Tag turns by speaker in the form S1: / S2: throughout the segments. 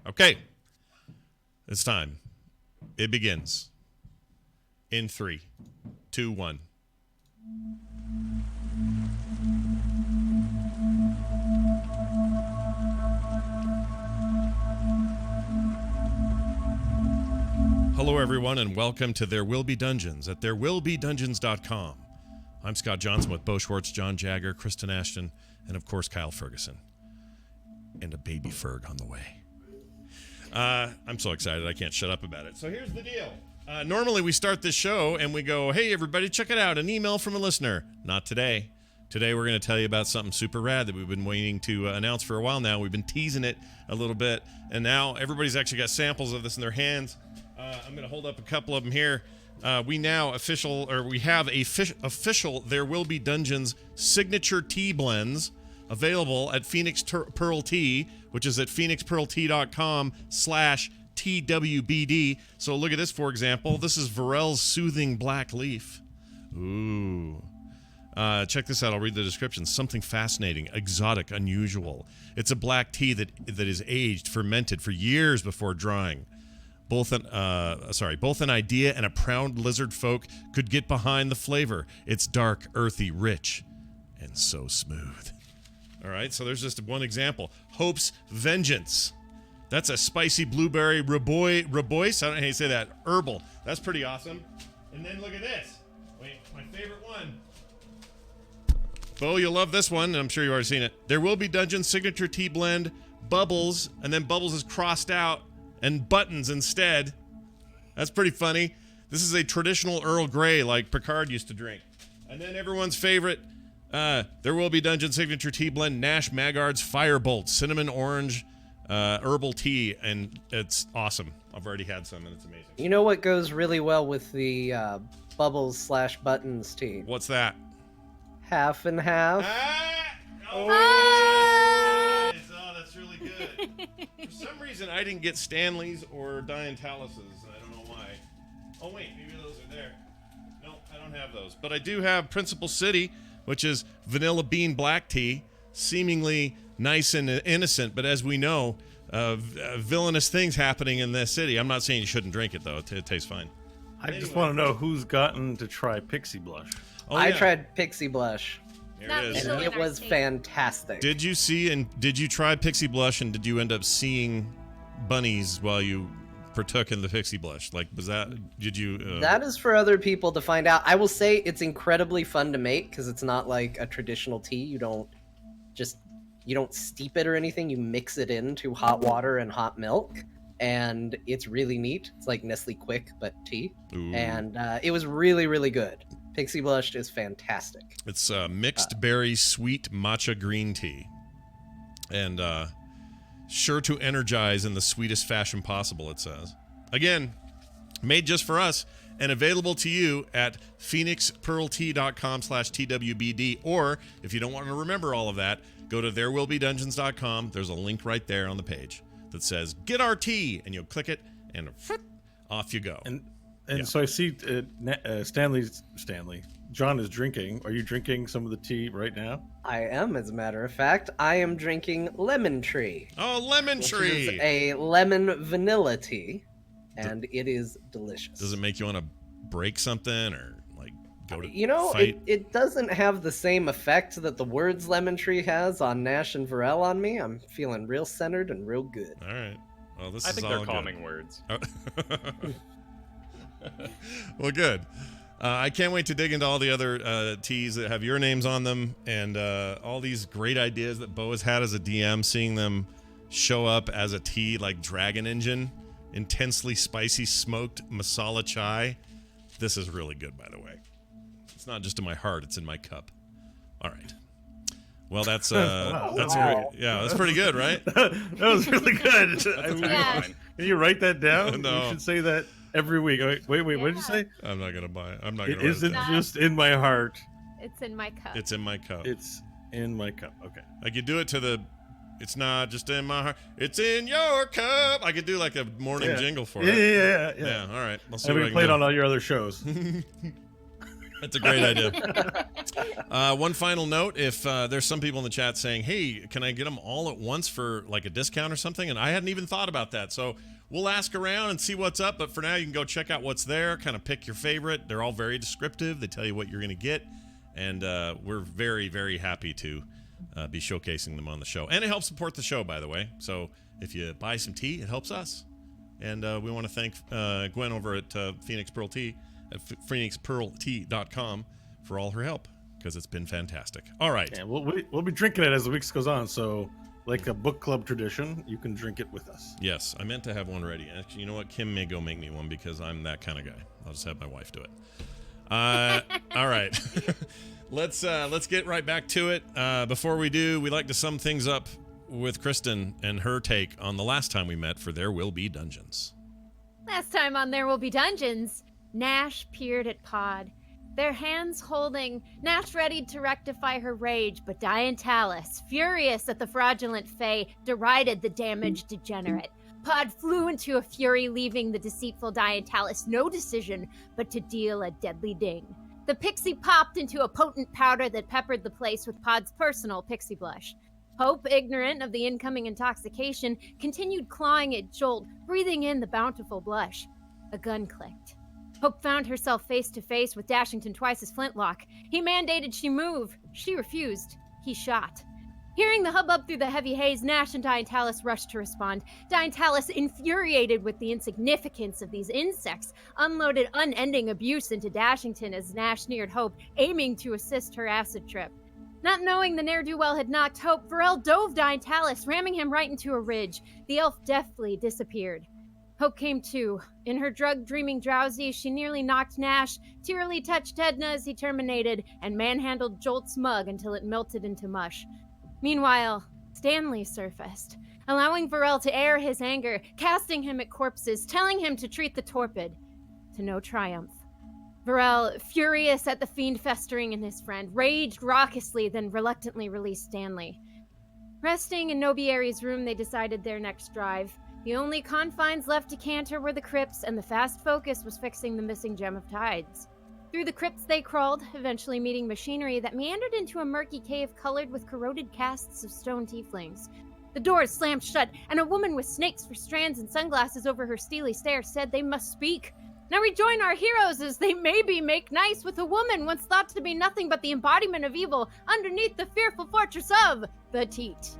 S1: Okay. It's time. It begins. In 3, 2, 1. Hello, everyone, and welcome to There Will Be Dungeons at therewillbedungeons.com. I'm Scott Johnson with Bo Schwartz, John Jagger, Kristen Ashton, and, of course, Kyle Ferguson. And a baby Ferg on the way. I'm so excited I can't shut up about it. So here's the deal. Normally we start this show and we go, hey, everybody, check it out. An email from a listener. Not today. Today we're going to tell you about something super rad that we've been waiting to announce for a while now. We've been teasing it a little bit, and now everybody's actually got samples of this in their hands. I'm going to hold up a couple of them here. We have official There Will Be Dungeons signature tea blends available at Phoenix Pearl Tea, which is at phoenixpearltea.com/TWBD. So look at this, for example. This is Varel's Soothing Black Leaf. Ooh. Check this out. I'll read the description. Something fascinating, exotic, unusual. It's a black tea that is aged, fermented for years before drying. Both an idea and a proud lizard folk could get behind the flavor. It's dark, earthy, rich, and so smooth. All right, so there's just one example. Hope's Vengeance. That's a spicy blueberry reboise. I don't know how you say that. Herbal. That's pretty awesome. And then look at this. Wait, my favorite one. Bo, you'll love this one. I'm sure you've already seen it. There Will Be Dungeons signature tea blend, Bubbles, and then Bubbles is crossed out, and Buttons instead. That's pretty funny. This is a traditional Earl Grey like Picard used to drink. And then everyone's favorite, There Will Be Dungeon signature tea blend, Nash Maggard's Firebolt, cinnamon orange herbal tea, and it's awesome. I've already had some, and it's amazing.
S2: You know what goes really well with the Bubbles/Buttons tea?
S1: What's that?
S2: Half and half.
S1: Oh, that's really good. For some reason, I didn't get Stanley's or Diantalis'. I don't know why. Oh, wait, maybe those are there. No, I don't have those. But I do have Principal City, which is vanilla bean black tea, seemingly nice and innocent, but as we know, villainous things happening in this city. I'm not saying you shouldn't drink it, though. It tastes fine.
S3: I just want to know who's gotten to try Pixie Blush.
S1: Oh,
S2: I tried Pixie Blush.
S1: Here it is.
S2: And it was fantastic.
S1: Did you try Pixie Blush, and did you end up seeing bunnies while you partook in the Pixie Blush? That is for other people to find out. I will say it's incredibly fun to make because it's not like a traditional tea. You don't steep it or anything. You mix it into hot water and hot milk, and it's really neat. It's like Nestle Quick but tea. Ooh. And it was really, really good. Pixie Blush is fantastic. It's mixed berry sweet matcha green tea, and sure to energize in the sweetest fashion possible, it says. Again, made just for us and available to you at phoenixpearltea.com/TWBD, or if you don't want to remember all of that, go to therewillbedungeons.com. There's a link right there on the page that says get our tea, and you'll click it and off you go.
S3: And so I see Stanley, John is drinking. Are you drinking some of the tea right now?
S2: I am, as a matter of fact. I am drinking Lemon Tree.
S1: Oh, Lemon Tree!
S2: Which is a lemon vanilla tea, and it is delicious.
S1: Does it make you want to break something or go to
S2: fight? It doesn't have the same effect that the words Lemon Tree has on Nash and Varel on me. I'm feeling real centered and real good.
S1: All right. Well,
S4: I think they're calming words.
S1: Well, good. I can't wait to dig into all the other teas that have your names on them, and all these great ideas that Bo has had as a DM, seeing them show up as a tea like Dragon Engine, intensely spicy smoked masala chai. This is really good, by the way. It's not just in my heart, it's in my cup. All right. Well, that's great. Yeah, that's pretty good, right?
S3: That was really good. Can you write that down?
S1: No.
S3: You should say that every week. Wait, what did you say?
S1: I'm not gonna buy it. I'm not gonna.
S3: It isn't just in my heart.
S5: It's in my cup.
S1: It's in my cup.
S3: It's in my cup. Okay.
S1: I could do it to the. It's not just in my heart. It's in your cup. I could do like a morning jingle for it.
S3: Yeah.
S1: Yeah. All right. I'll see
S3: and
S1: what
S3: we
S1: I can
S3: played
S1: do.
S3: on all your other shows.
S1: That's a great idea. One final note: if there's some people in the chat saying, "Hey, can I get them all at once for like a discount or something?" and I hadn't even thought about that, so we'll ask around and see what's up. But for now, you can go check out what's there. Kind of pick your favorite. They're all very descriptive. They tell you what you're going to get, and we're very, very happy to be showcasing them on the show. And it helps support the show, by the way. So if you buy some tea, it helps us. And we want to thank Gwen over at Phoenix Pearl Tea at phoenixpearltea.com for all her help, because it's been fantastic. All right.
S3: Yeah, we'll be drinking it as the weeks goes on. So, like a book club tradition, you can drink it with us.
S1: Yes, I meant to have one ready. Actually, you know what? Kim may go make me one because I'm that kind of guy. I'll just have my wife do it. All right. Let's get right back to it. Before we do, we like to sum things up with Kristen and her take on the last time we met for There Will Be Dungeons.
S4: Last time on There Will Be Dungeons, Nash peered at Pod, their hands holding, Nash ready to rectify her rage, but Diantalis, furious at the fraudulent Fae, derided the damaged degenerate. Pod flew into a fury, leaving the deceitful Diantalis no decision but to deal a deadly ding. The pixie popped into a potent powder that peppered the place with Pod's personal pixie blush. Hope, ignorant of the incoming intoxication, continued clawing at Jolt, breathing in the bountiful blush. A gun clicked. Hope found herself face to face with Dashington Twice's flintlock. He mandated she move. She refused. He shot. Hearing the hubbub through the heavy haze, Nash and Diantalis rushed to respond. Diantalis, infuriated with the insignificance of these insects, unloaded unending abuse into Dashington as Nash neared Hope, aiming to assist her acid trip. Not knowing the ne'er-do-well had knocked Hope, Varel dove Diantalis, ramming him right into a ridge. The elf deftly disappeared. Hope came to. In her drug-dreaming drowsy, she nearly knocked Nash, tearily touched Edna as he terminated, and manhandled Jolt's mug until it melted into mush. Meanwhile, Stanley surfaced, allowing Varel to air his anger, casting him at corpses, telling him to treat the torpid. To no triumph. Varel, furious at the fiend festering in his friend, raged raucously, then reluctantly released Stanley. Resting in Nobieri's room, they decided their next drive. The only confines left to canter were the crypts, and the fast focus was fixing the missing Gem of Tides. Through the crypts they crawled, eventually meeting machinery that meandered into a murky cave colored with corroded casts of stone tieflings. The doors slammed shut, and a woman with snakes for strands and sunglasses over her steely stare said they must speak. Now rejoin our heroes as they maybe make nice with a woman once thought to be nothing but the embodiment of evil underneath the fearful fortress of the Teat.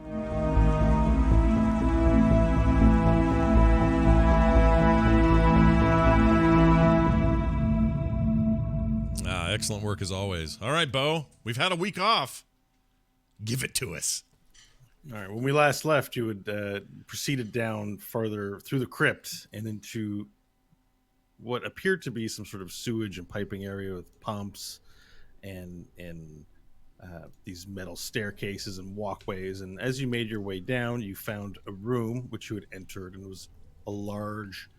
S1: Excellent work as always. All right, Bo, we've had a week off. Give it to us.
S3: All right. When we last left, you had proceeded down farther through the crypt and into what appeared to be some sort of sewage and piping area with pumps and these metal staircases and walkways. And as you made your way down, you found a room which you had entered, and it was a large,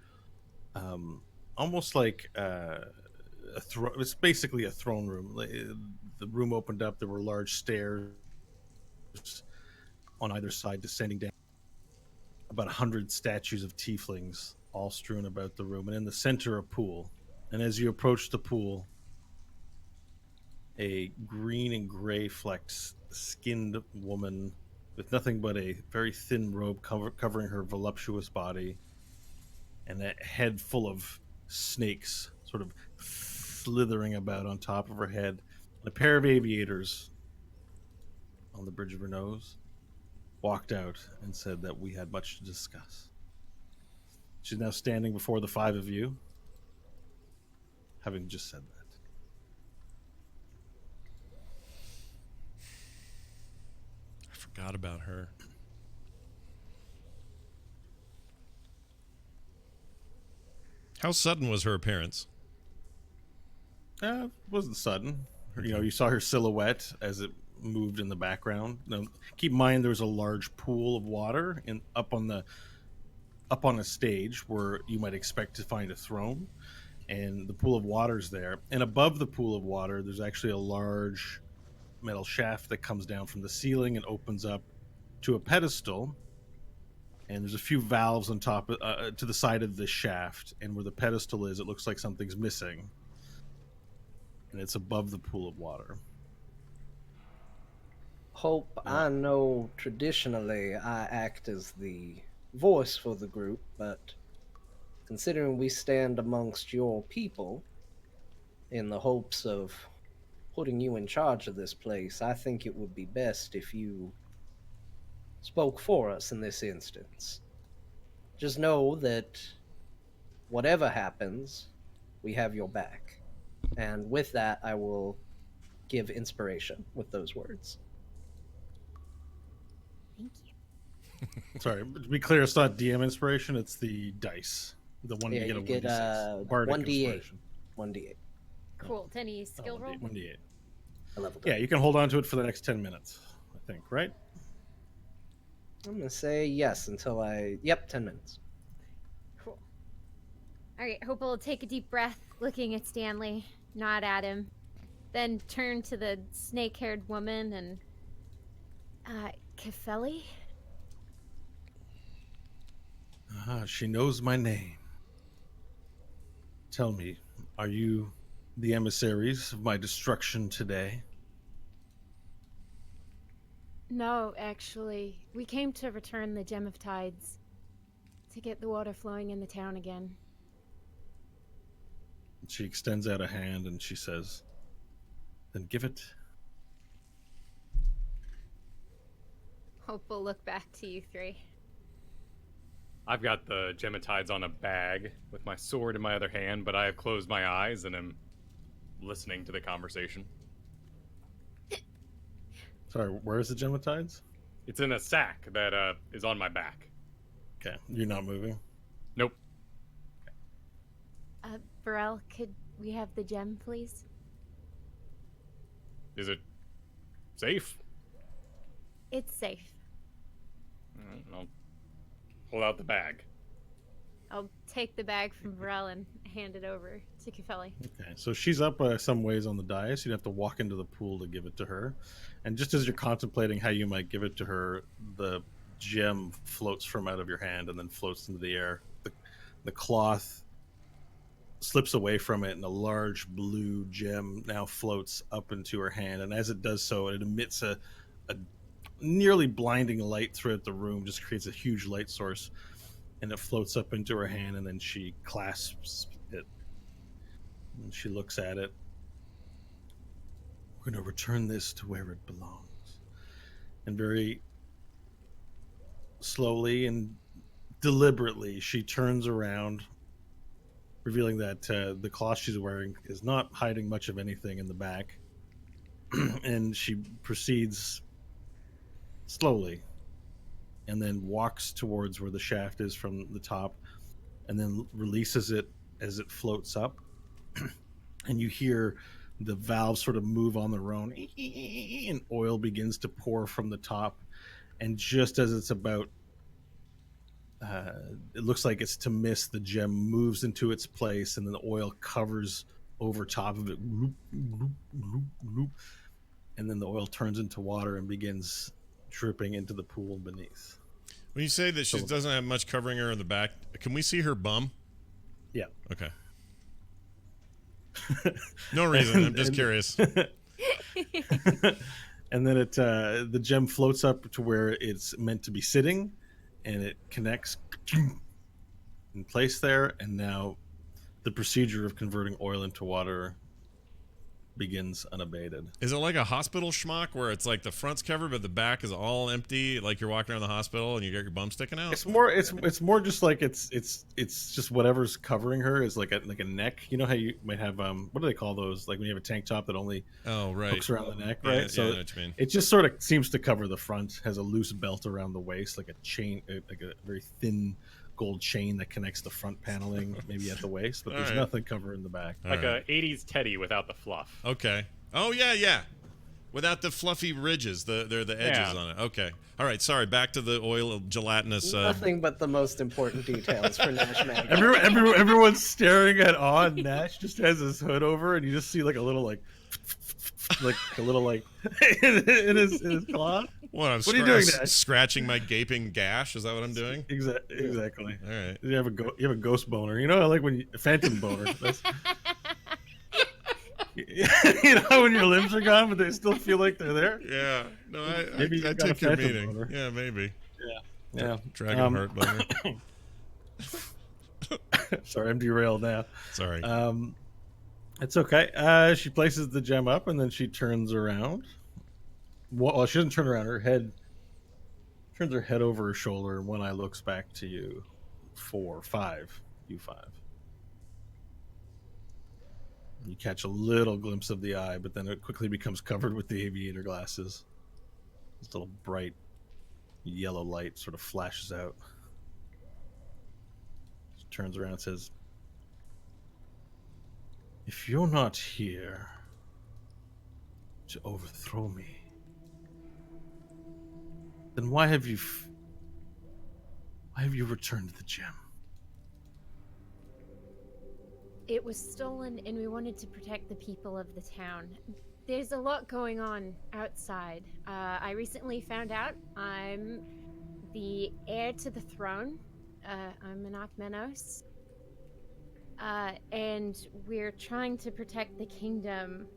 S3: almost like it's basically a throne room. The room opened up. There were large stairs on either side descending down. About 100 statues of tieflings all strewn about the room, and in the center a pool. And as you approach the pool, a green and gray flecked skinned woman with nothing but a very thin robe covering her voluptuous body, and a head full of snakes sort of slithering about on top of her head, and a pair of aviators on the bridge of her nose, walked out and said that we had much to discuss. She's now standing before the five of you, having just said that.
S1: I forgot about her. How sudden was her appearance?
S3: It wasn't sudden. You know, you saw her silhouette as it moved in the background. Now, keep in mind there was a large pool of water up on a stage where you might expect to find a throne, and the pool of water's there. And above the pool of water, there's actually a large metal shaft that comes down from the ceiling and opens up to a pedestal. And there's a few valves on top to the side of the shaft, and where the pedestal is, it looks like something's missing. and it's above the pool of water.
S2: Hope, I know traditionally I act as the voice for the group, but considering we stand amongst your people in the hopes of putting you in charge of this place, I think it would be best if you spoke for us in this instance. Just know that whatever happens, we have your back. And with that, I will give inspiration with those words.
S4: Thank you.
S3: Sorry, but to be clear, it's not DM inspiration, it's the dice. The one
S2: Yeah,
S3: you get
S2: you
S3: a
S2: get,
S3: 1d6. Bardic
S2: 1d8.
S3: inspiration.
S2: 1d8.
S4: Cool. Any skill roll?
S3: 1d8.
S2: I leveled
S3: Yeah,
S2: up.
S3: you can hold on to it for the next 10 minutes, I think, right?
S2: I'm going to say yes until Yep, 10 minutes.
S4: Cool. All right, Hope will take a deep breath, looking at Stanley, nod at him, then turn to the snake-haired woman and, Kefeli?
S3: She knows my name. Tell me, are you the emissaries of my destruction today?
S4: No, actually. We came to return the Gem of Tides. To get the water flowing in the town again.
S3: She extends out a hand and she says, then give it.
S4: Hope will look back to you three.
S5: I've got the Gematides on a bag with my sword in my other hand, but I have closed my eyes and am listening to the conversation.
S3: Sorry, where is the Gematides?
S5: It's in a sack that is on my back.
S3: Okay, you're not moving.
S5: Nope.
S4: Burrell, could we have the gem, please?
S5: Is it safe?
S4: It's safe.
S5: Alright, I'll pull out the bag.
S4: I'll take the bag from Burrell and hand it over to Kefeli.
S3: Okay, so she's up some ways on the dais. You'd have to walk into the pool to give it to her. And just as you're contemplating how you might give it to her, the gem floats from out of your hand and then floats into the air. The cloth slips away from it, and a large blue gem now floats up into her hand. And as it does so, it emits a nearly blinding light throughout the room, just creates a huge light source. And it floats up into her hand, and then she clasps it. And she looks at it. We're going to return this to where it belongs. And very slowly and deliberately, she turns around, revealing that the cloth she's wearing is not hiding much of anything in the back. And she proceeds slowly and then walks towards where the shaft is from the top, and then releases it as it floats up. And you hear the valves sort of move on their own, and oil begins to pour from the top. And just as it's about, it looks like it's to miss, the gem moves into its place, and then the oil covers over top of it. And then the oil turns into water and begins dripping into the pool beneath.
S1: When you say that she doesn't have much covering her in the back, can we see her bum?
S3: Yeah.
S1: Okay. No reason. I'm just curious.
S3: And then the gem floats up to where it's meant to be sitting, and it connects in place there. And now the procedure of converting oil into water begins unabated.
S1: Is it like a hospital schmuck where it's like the front's covered but the back is all empty, like you're walking around the hospital and you got your bum sticking out?
S3: It's more just like it's just whatever's covering her is like a neck. You know how you might have what do they call those? Like when you have a tank top that only hooks around the neck, right?
S1: Yeah,
S3: So
S1: I know what you mean.
S3: it just sort of seems to cover the front. Has a loose belt around the waist, like a chain, like a very thin gold chain that connects the front paneling, maybe at the waist, but there's nothing covering the back.
S5: Like a 80s Teddy without the fluff.
S1: Okay. Oh yeah. Without the fluffy ridges, they're the edges on it. Okay. All right. Sorry. Back to the oil gelatinous.
S2: Nothing but the most important details for Nash Mag.
S3: Everyone's staring at awe, and Nash just has his hood over, and you just see like a little in his cloth.
S1: What are you doing, Nash? Scratching my gaping gash? Is that what I'm doing?
S3: Exactly.
S1: All right.
S3: You have a ghost boner. You know, like when a phantom boner. You know, when your limbs are gone, but they still feel like they're there.
S1: Yeah. No,
S3: Maybe
S1: I
S3: you've got a
S1: take your
S3: phantom
S1: meaning.
S3: boner.
S1: Yeah, maybe.
S3: Yeah.
S1: Dragon heart boner.
S3: Sorry, I'm derailed now.
S1: Sorry.
S3: It's okay. She places the gem up and then she turns around. Well, she doesn't turn around. Her head turns her head over her shoulder, and one eye looks back to you. 4, 5, you 5. You catch a little glimpse of the eye, but then it quickly becomes covered with the aviator glasses. This little bright yellow light sort of flashes out. She turns around and says, "If you're not here to overthrow me, then why have you returned the gem?"
S4: It was stolen, and we wanted to protect the people of the town. There's a lot going on outside. I recently found out I'm the heir to the throne. I'm Monarch Menos. And we're trying to protect the kingdom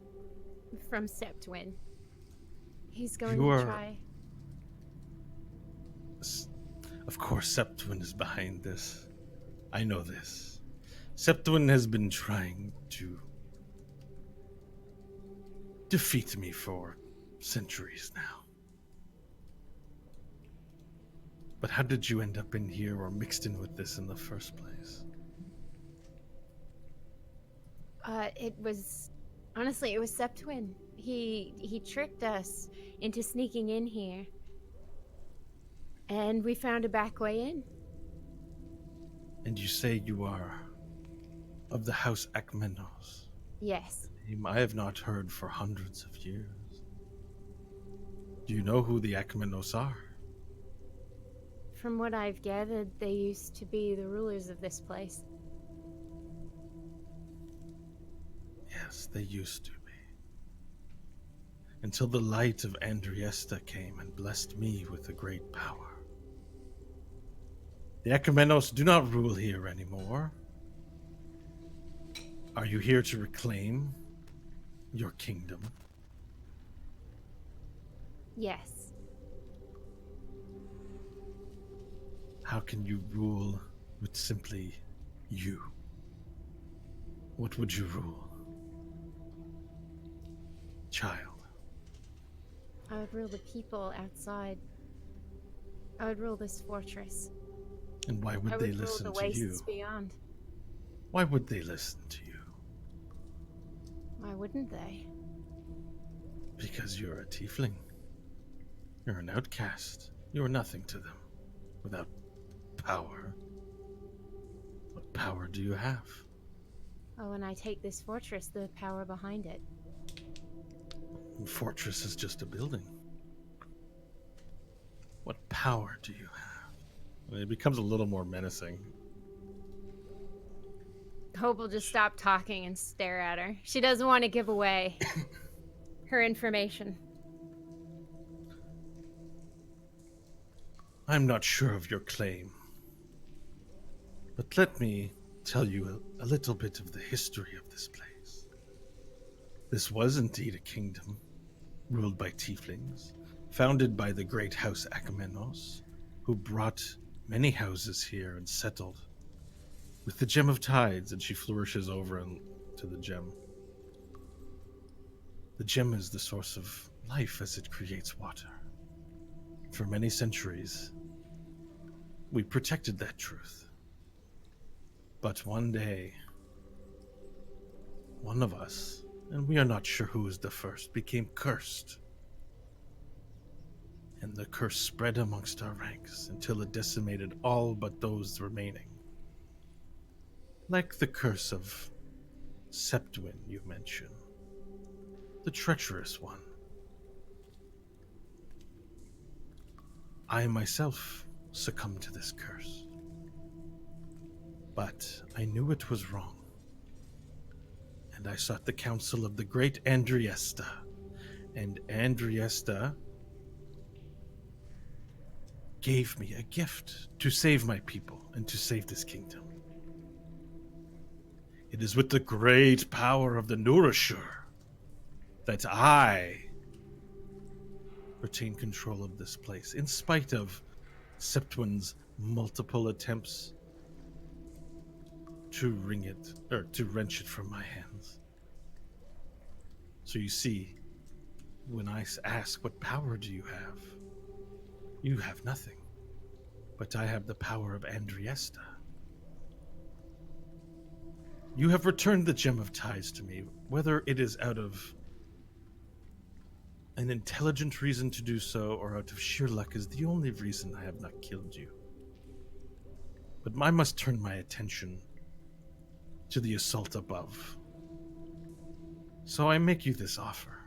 S4: from Septwin. He's going
S3: You
S4: to
S3: are-
S4: try.
S3: Of course, Septwin is behind this. I know this. Septwin has been trying to defeat me for centuries now. But how did you end up in here or mixed in with this in the first place?
S4: It was Septwin. He tricked us into sneaking in here. And we found a back way in.
S3: And you say you are of the House Akmenos.
S4: Yes.
S3: Name I have not heard for hundreds of years. Do you know who the Akmenos are?
S4: From what I've gathered, they used to be the rulers of this place.
S3: Yes, they used to be. Until the light of Andriesta came and blessed me with a great power. The Akmenos do not rule here anymore. Are you here to reclaim your kingdom?
S4: Yes.
S3: How can you rule with simply you? What would you rule? Child.
S4: I would rule the people outside. I would rule this fortress.
S3: And why would
S4: I
S3: they
S4: would rule
S3: listen
S4: the
S3: to you?
S4: wastes beyond.
S3: Why would they listen to you?
S4: Why wouldn't they?
S3: Because you're a tiefling. You're an outcast. You're nothing to them. Without power. What power do you have?
S4: Oh, and I take this fortress, the power behind it.
S3: A fortress is just a building. What power do you have? And it becomes a little more menacing.
S4: Hope will just stop talking and stare at her. She doesn't want to give away her information.
S3: I'm not sure of your claim. But let me tell you a little bit of the history of this place. This was indeed a kingdom, ruled by tieflings, founded by the great House Akmenos, who brought many houses here and settled. With the Gem of Tides, and she flourishes over to the gem. The gem is the source of life as it creates water. For many centuries, we protected that truth. But one day, one of us, and we are not sure who was the first, became cursed. And the curse spread amongst our ranks until it decimated all but those remaining. Like the curse of Septwin you mentioned, the treacherous one. I myself succumbed to this curse. But I knew it was wrong. And I sought the counsel of the great Andriesta. And Andriesta gave me a gift to save my people and to save this kingdom. It is with the great power of the Nurashur that I retain control of this place, in spite of Septwin's multiple attempts to wrench it from my hands. So you see, when I ask, what power do you have? You have nothing. But I have the power of Andriesta. You have returned the Gem of Ties to me, whether it is out of an intelligent reason to do so or out of sheer luck is the only reason I have not killed you. But I must turn my attention to the assault above. So I make you this offer.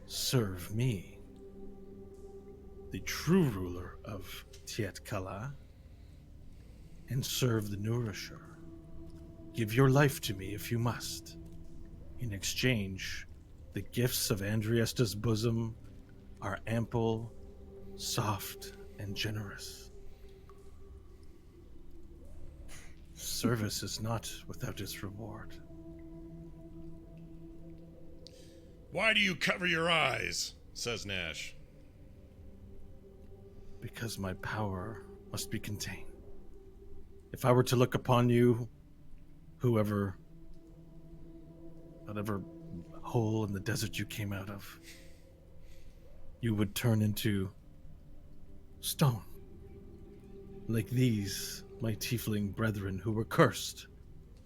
S3: Serve me, the true ruler of Tiet Kala, and serve the Nourisher. Give your life to me if you must. In exchange, the gifts of Andriesta's bosom are ample, soft, and generous. Service is not without its reward.
S1: Why do you cover your eyes? Says Nash.
S3: Because my power must be contained. If I were to look upon you, whatever hole in the desert you came out of, you would turn into stone. Like these, my tiefling brethren who were cursed,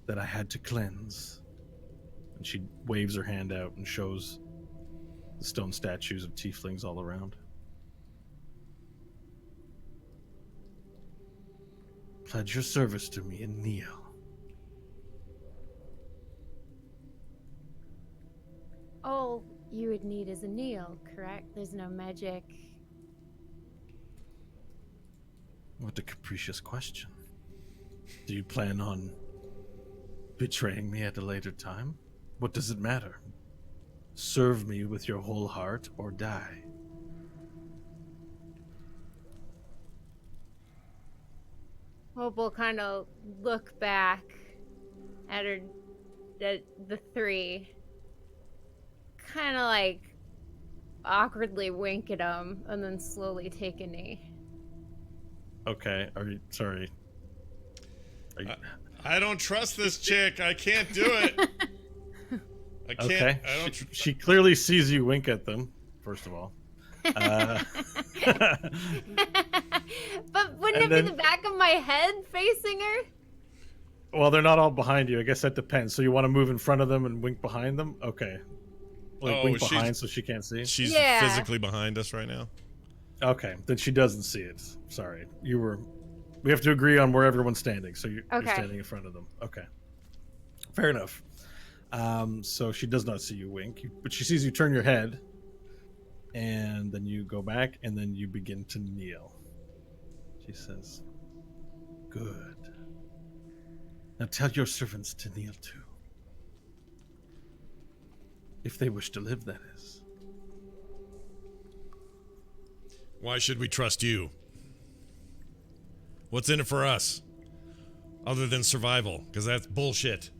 S3: that I had to cleanse. And she waves her hand out and shows the stone statues of tieflings all around. Pledge your service to me and kneel.
S4: All you would need is a kneel, correct? There's no magic.
S3: What a capricious question. Do you plan on betraying me at a later time? What does it matter? Serve me with your whole heart or die.
S4: Hope will kind of look back at her, at the three, kind of like awkwardly wink at them, and then slowly take a knee.
S3: Okay, are you sorry? Are you,
S1: I don't trust this chick. I can't do it. I can't.
S3: okay,
S1: I don't.
S3: she clearly sees you wink at them. First of all,
S4: But wouldn't
S3: And
S4: it be
S3: then-
S4: the back of my head facing her?
S3: well, they're not all behind you. I guess that depends. So you want to move in front of them and wink behind them? Okay, like
S1: Oh,
S3: wink
S1: she's-
S3: behind so she can't see.
S1: She's
S4: Yeah.
S1: physically behind us right now.
S3: Okay, then she doesn't see it. Sorry, we have to agree on where everyone's standing. So you're
S4: Okay.
S3: standing in front of them. Okay, fair enough. So she does not see you wink, but she sees you turn your head, and then you go back, and then you begin to kneel. She says, "Good. Now tell your servants to kneel too. If they wish to live, that is."
S1: Why should we trust you? What's in it for us? Other than survival, because that's bullshit.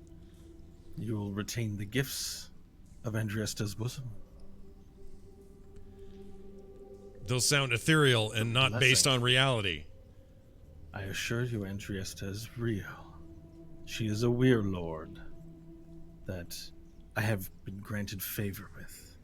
S3: You will retain the gifts of Andriesta's bosom.
S1: Those sound ethereal and not
S3: Blessing.
S1: based on reality.
S3: I assure you, Andriesta is real. She is a weir lord that I have been granted favor with.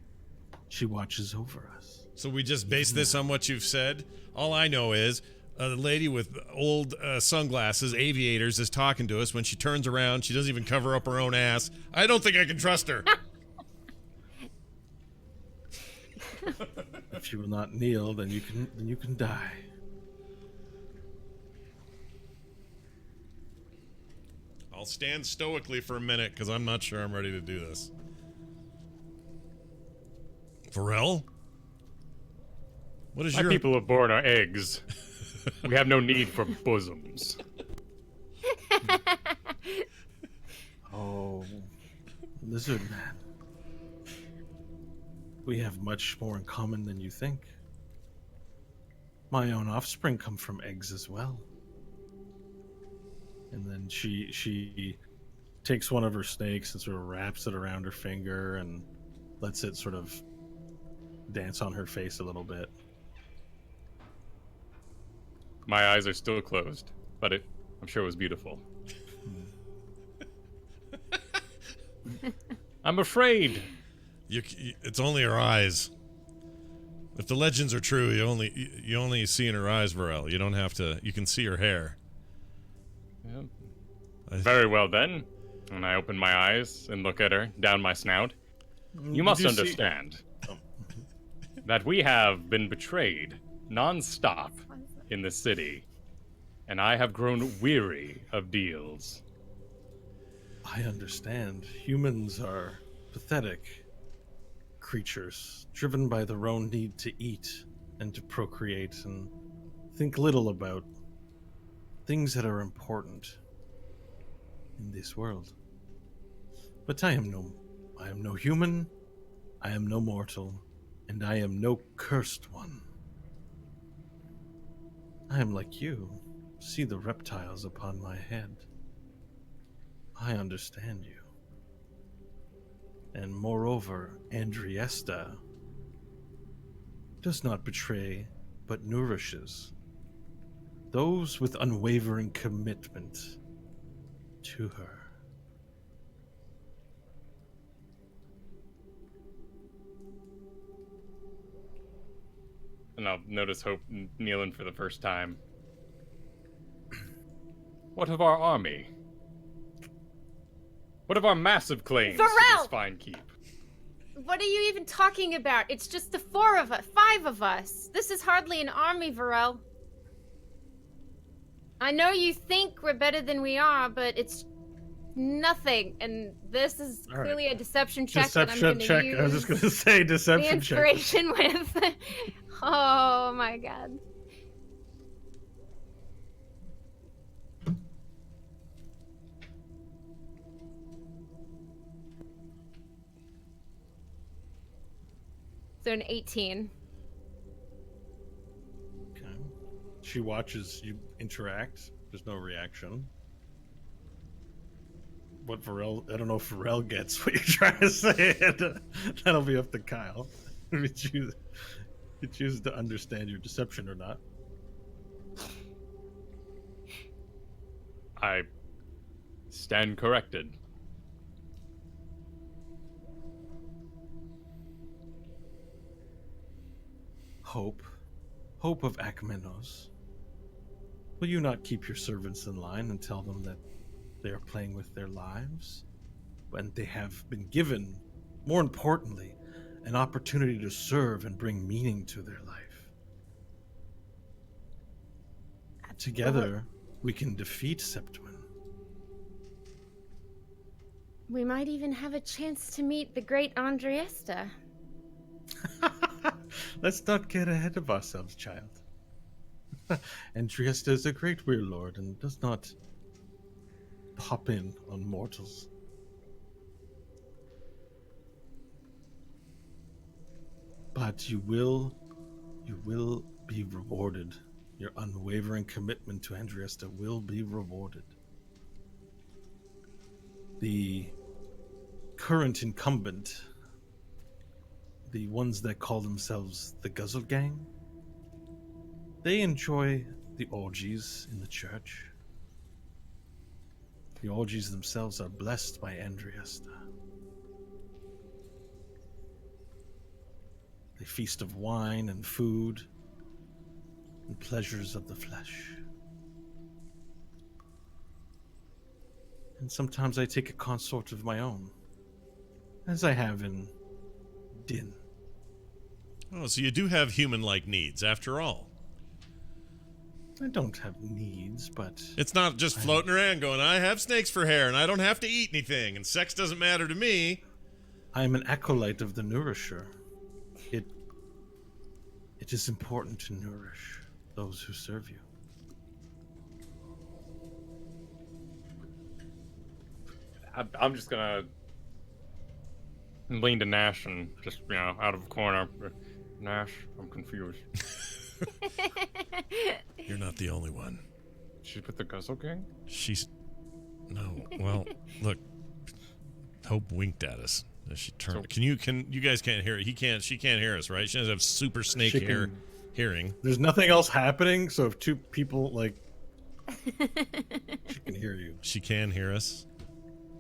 S3: She watches over us.
S1: So we just base this on what you've said? All I know is a lady with old sunglasses, aviators, is talking to us. When she turns around, she doesn't even cover up her own ass. I don't think I can trust her.
S3: If you will not kneel, then you can die.
S1: I'll stand stoically for a minute because I'm not sure I'm ready to do this. Pharrell? What is
S5: My
S1: your...
S5: people are born are eggs. We have no need for bosoms.
S3: Oh, lizard man. We have much more in common than you think. My own offspring come from eggs as well. And then she takes one of her snakes and sort of wraps it around her finger and lets it sort of dance on her face a little bit.
S5: My eyes are still closed, but I'm sure it was beautiful. I'm afraid.
S1: It's only her eyes. If the legends are true, you only see in her eyes, Varel. You don't have to. You can see her hair.
S5: Yeah. Very well then. And I open my eyes and look at her down my snout. You must understand that we have been betrayed non-stop in this city, and I have grown weary of deals.
S3: I understand. Humans are pathetic creatures, driven by their own need to eat and to procreate, and think little about things that are important in this world. But I am no human, I am no mortal, and I am no cursed one. I am like you. See the reptiles upon my head. I understand you. And moreover, Andriesta does not betray, but nourishes those with unwavering commitment to her.
S5: And I'll notice Hope kneeling for the first time. What of our army? What of our massive claims to
S4: Varel!
S5: this fine keep?
S4: What are you even talking about? It's just the 4 of us, 5 of us. This is hardly an army, Varel. I know you think we're better than we are, but it's nothing. And this is
S3: All right.
S4: clearly a deception check
S3: Deception
S4: that I'm
S3: check.
S4: use
S3: I was just going to say
S4: the
S3: deception check.
S4: inspiration with. Oh my god. So an 18.
S3: Okay. She watches you interact. There's no reaction. What Varel? I don't know if Varel gets what you're trying to say. That'll be up to Kyle. If you choose to understand your deception or not.
S5: I stand corrected.
S3: Hope of Akmenos, will you not keep your servants in line and tell them that they are playing with their lives when they have been given, more importantly, an opportunity to serve and bring meaning to their life? Together, we can defeat Septuin.
S4: We might even have a chance to meet the great Andriesta.
S3: Let's not get ahead of ourselves, child. And Trieste is a great warlord and does not pop in on mortals. But you will be rewarded. Your unwavering commitment to Andriesta will be rewarded. The current incumbent, the ones that call themselves the Guzzle Gang, they enjoy the orgies in the church. The orgies themselves are blessed by Andriesta. They feast of wine and food and pleasures of the flesh. And sometimes I take a consort of my own, as I have in Din.
S1: Oh, so you do have human-like needs, after all.
S3: I don't have needs, but
S1: It's not just floating around going, I have snakes for hair, and I don't have to eat anything, and sex doesn't matter to me.
S3: I am an acolyte of the Nourisher. It is important to nourish those who serve you.
S5: I'm just gonna lean to Nash and just, out of the corner. Nash, I'm confused.
S1: You're not the only one.
S5: Did she put the Guzzle Gang?
S1: She's... No, well, look, Hope winked at us as she turned. Can you guys can't hear it? She can't hear us, right? She doesn't have super snake hair hearing.
S3: There's nothing else happening, so if two people like she can hear you.
S1: She can hear us.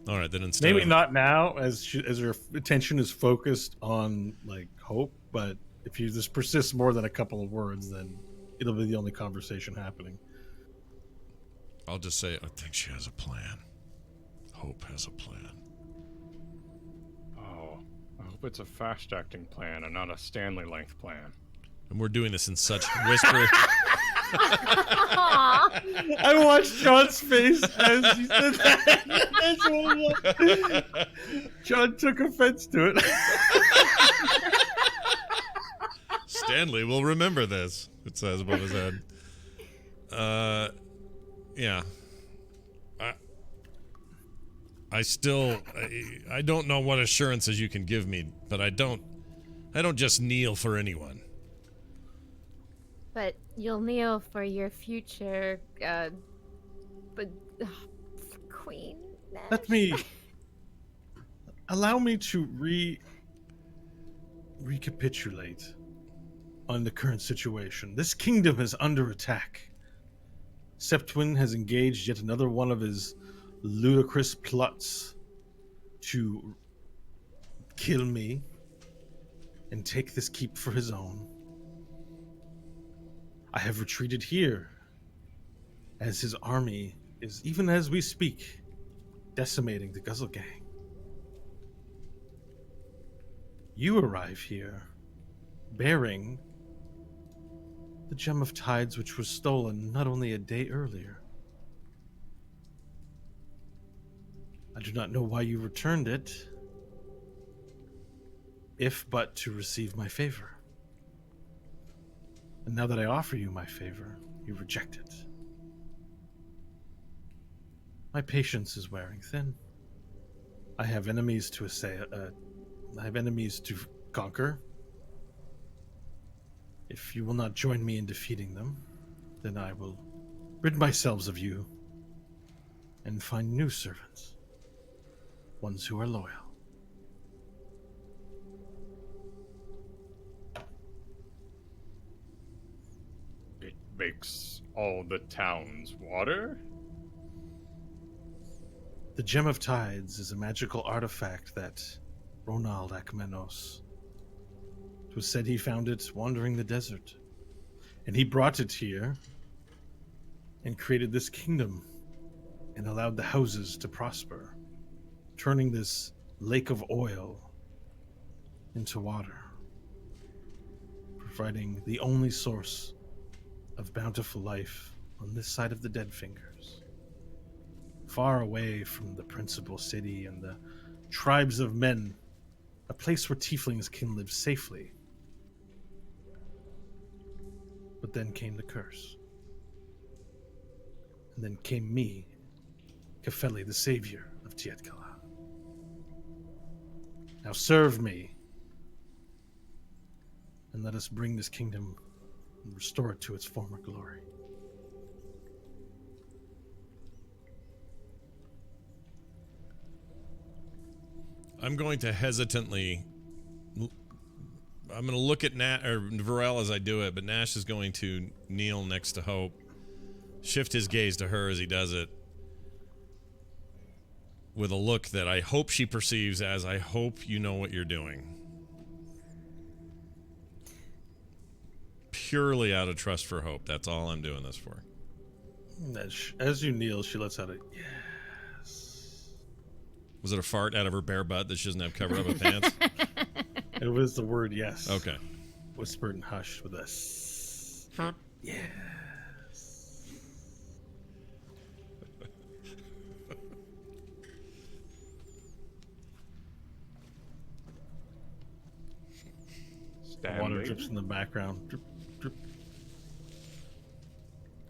S1: All right, then instead
S3: Maybe not now, as her attention is focused on like Hope, but if you just persist more than a couple of words, then it'll be the only conversation happening.
S1: I'll just say I think she has a plan. Hope has a plan.
S5: Oh, I hope it's a fast-acting plan and not a Stanley-length plan.
S1: And we're doing this in such whisper.
S3: I watched John's face as he said that. John took offense to it.
S1: Stanley will remember this. It says above his head. Yeah. I don't know what assurances you can give me, but I don't just kneel for anyone.
S4: But you'll kneel for your future, Queen Nash.
S3: Allow me to recapitulate on the current situation. This kingdom is under attack. Septwin has engaged yet another one of his ludicrous plots to kill me and take this keep for his own. I have retreated here as his army is, even as we speak, decimating the Guzzle Gang. You arrive here bearing the Gem of Tides, which was stolen not only a day earlier. I do not know why you returned it, if but to receive my favor. And now that I offer you my favor, you reject it. My patience is wearing thin. I have enemies to I have enemies to conquer. If you will not join me in defeating them, then I will rid myself of you and find new servants, ones who are loyal.
S5: It makes all the town's water?
S3: The Gem of Tides is a magical artifact that Ronald Akmenos. It was said he found it wandering the desert, and he brought it here and created this kingdom and allowed the houses to prosper, turning this lake of oil into water, providing the only source of bountiful life on this side of the Dead Fingers, far away from the principal city and the tribes of men, a place where tieflings can live safely. But then came the curse. And then came me, Kefeli, the savior of Tietkala. Now serve me, and let us bring this kingdom and restore it to its former glory.
S1: I'm going to hesitantly. I'm going to look at Varel as I do it, but Nash is going to kneel next to Hope, shift his gaze to her as he does it, with a look that I hope she perceives as, I hope you know what you're doing. Purely out of trust for Hope. That's all I'm doing this for.
S3: As you kneel, she lets out a yes.
S1: Was it a fart out of her bare butt that she doesn't have covered up with pants?
S3: It was the word yes.
S1: Okay.
S3: Whispered and hushed with a s. Yes. Water drips in the background. Drip, drip.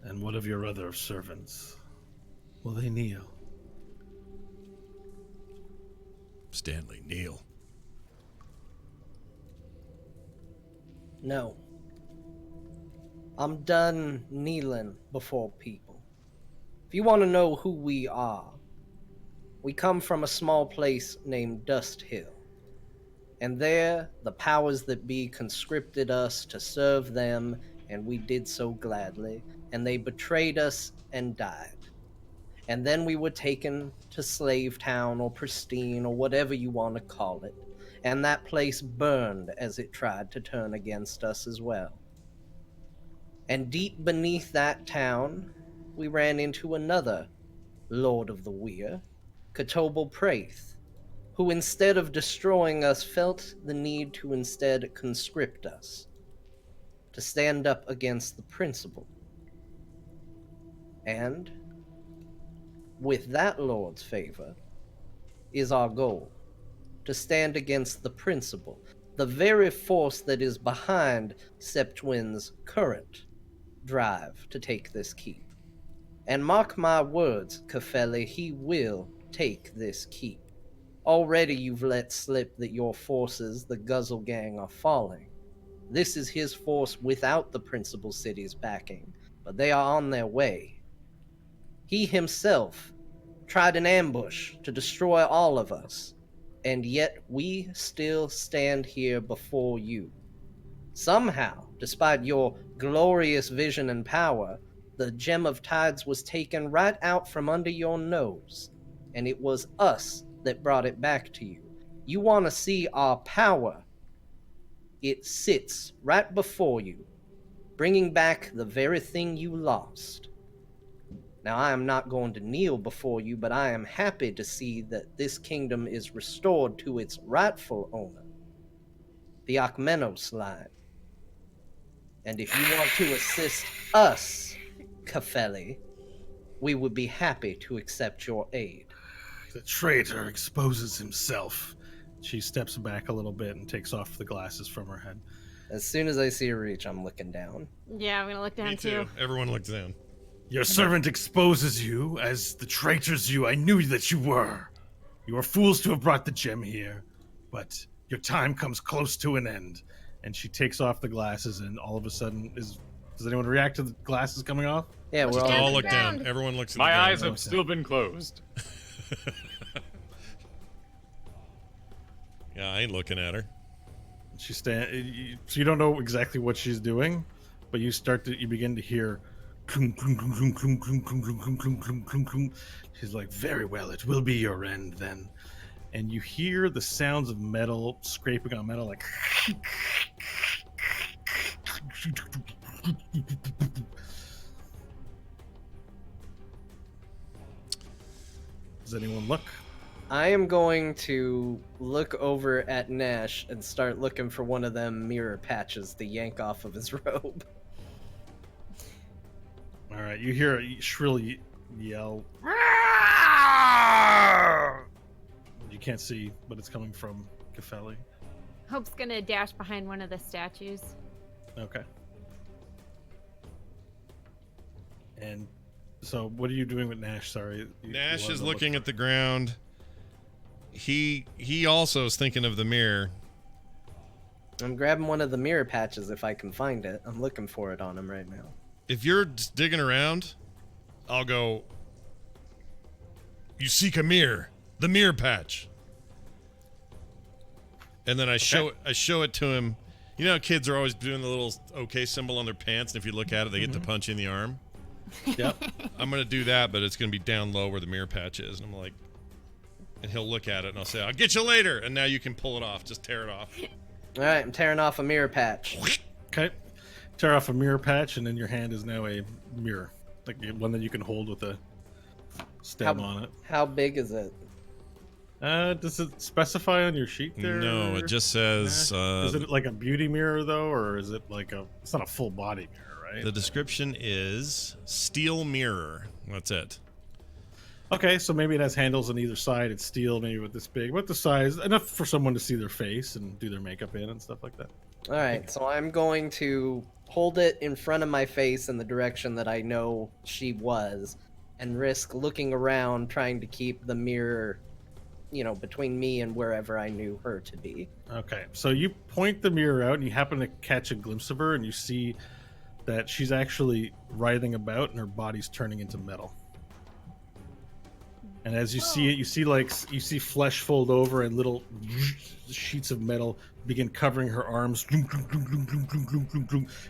S3: And what of your other servants? Will they kneel?
S1: Stanley, kneel.
S2: No. I'm done kneeling before people. If you want to know who we are, We come from a small place named Dust Hill. And there, the powers that be conscripted us to serve them, and we did so gladly, and they betrayed us and died. And then we were taken to Slave Town or Pristine or whatever you want to call it, and that place burned as it tried to turn against us as well. And deep beneath that town, we ran into another Lord of the Weir, Catobal Praith, who instead of destroying us felt the need to instead conscript us, to stand up against the principle. And with that Lord's favor is our goal, to stand against the principle, the very force that is behind Septwin's current drive to take this keep. And mark my words, Kefeli, he will take this keep. Already you've let slip that your forces, the Guzzle Gang, are falling. This is his force without the principal city's backing, but they are on their way. He himself tried an ambush to destroy all of us, and yet we still stand here before you. Somehow, despite your glorious vision and power, the Gem of Tides was taken right out from under your nose, and it was us that brought it back to you. You want to see our power? It sits right before you, bringing back the very thing you lost. Now, I am not going to kneel before you, but I am happy to see that this kingdom is restored to its rightful owner, the Akmenos line. And if you want to assist us, Kefeli, we would be happy to accept your aid.
S3: The traitor exposes himself. She steps back a little bit and takes off the glasses from her head.
S2: As soon as I see her reach, I'm looking down.
S4: Yeah, I'm gonna look down
S1: Me too. Everyone looks down.
S3: Your servant exposes you as the traitors I knew that you were. You are fools to have brought the gem here, but your time comes close to an end. And she takes off the glasses, and all of a sudden, does anyone react to the glasses coming off?
S2: Yeah, we're
S4: Just
S2: all
S1: All look
S4: ground.
S1: down. Everyone looks at
S5: My
S1: the ground.
S5: eyes have still been closed.
S1: Yeah, I ain't looking at her.
S3: She so you don't know exactly what she's doing, but you begin to hear clunk, clunk, clunk, clunk, clunk, clunk, clunk, clunk, clunk, clunk, clunk, clunk. She's like, very well, it will be your end then. And you hear the sounds of metal scraping on metal, like does anyone look?
S2: I am going to look over at Nash and start looking for one of them mirror patches to yank off of his robe.
S3: All right, you hear a shrill yell. You can't see, but it's coming from Kefeli.
S4: Hope's gonna dash behind one of the statues.
S3: Okay. And so, what are you doing with Nash? Sorry,
S1: Nash is looking at the ground. He also is thinking of the mirror.
S2: I'm grabbing one of the mirror patches if I can find it. I'm looking for it on him right now.
S1: If you're just digging around, I'll go. You seek a mirror, the mirror patch, and then I show it to him. You know, how kids are always doing the little OK symbol on their pants, and if you look at it, they get to punch you in the arm.
S3: Yep.
S1: I'm gonna do that, but it's gonna be down low where the mirror patch is, and I'm like, and he'll look at it, and I'll say, "I'll get you later," and now you can pull it off. Just tear it off.
S2: All right, I'm tearing off a mirror patch.
S3: Okay. Tear off a mirror patch, and then your hand is now a mirror, like one that you can hold with a stem on it.
S2: How big is it?
S3: Does it specify on your sheet there?
S1: No, it just says.
S3: Is it like a beauty mirror though, or is it like it's not a full body mirror, right?
S1: The description is steel mirror. That's it.
S3: Okay, so maybe it has handles on either side. It's steel, maybe with this big, but the size enough for someone to see their face and do their makeup in and stuff like that.
S2: All right, so I'm going to hold it in front of my face in the direction that I know she was, and risk looking around trying to keep the mirror, between me and wherever I knew her to be.
S3: Okay, so you point the mirror out and you happen to catch a glimpse of her, and you see that she's actually writhing about and her body's turning into metal. And as you see it, you see flesh fold over and little sheets of metal begin covering her arms.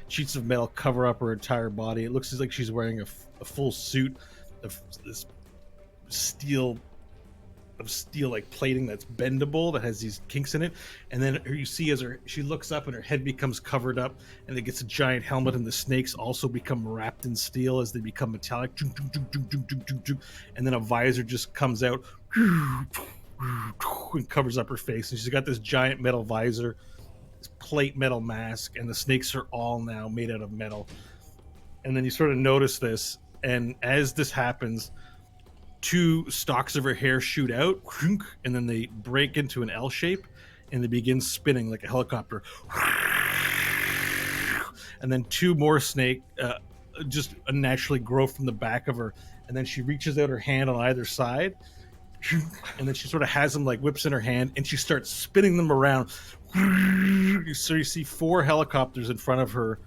S3: Sheets of metal cover up her entire body. It looks like she's wearing a full suit of this steel like plating that's bendable that has these kinks in it. And then you see as she looks up and her head becomes covered up and it gets a giant helmet, and the snakes also become wrapped in steel as they become metallic. And then a visor just comes out and covers up her face, and she's got this giant metal visor, this plate metal mask, and the snakes are all now made out of metal. And then you sort of notice this, and as this happens, 2 stalks of her hair shoot out, and then they break into an L shape, and they begin spinning like a helicopter. And then 2 more snake just unnaturally grow from the back of her, and then she reaches out her hand on either side, and then she sort of has them like whips in her hand, and she starts spinning them around. So you see 4 helicopters in front of her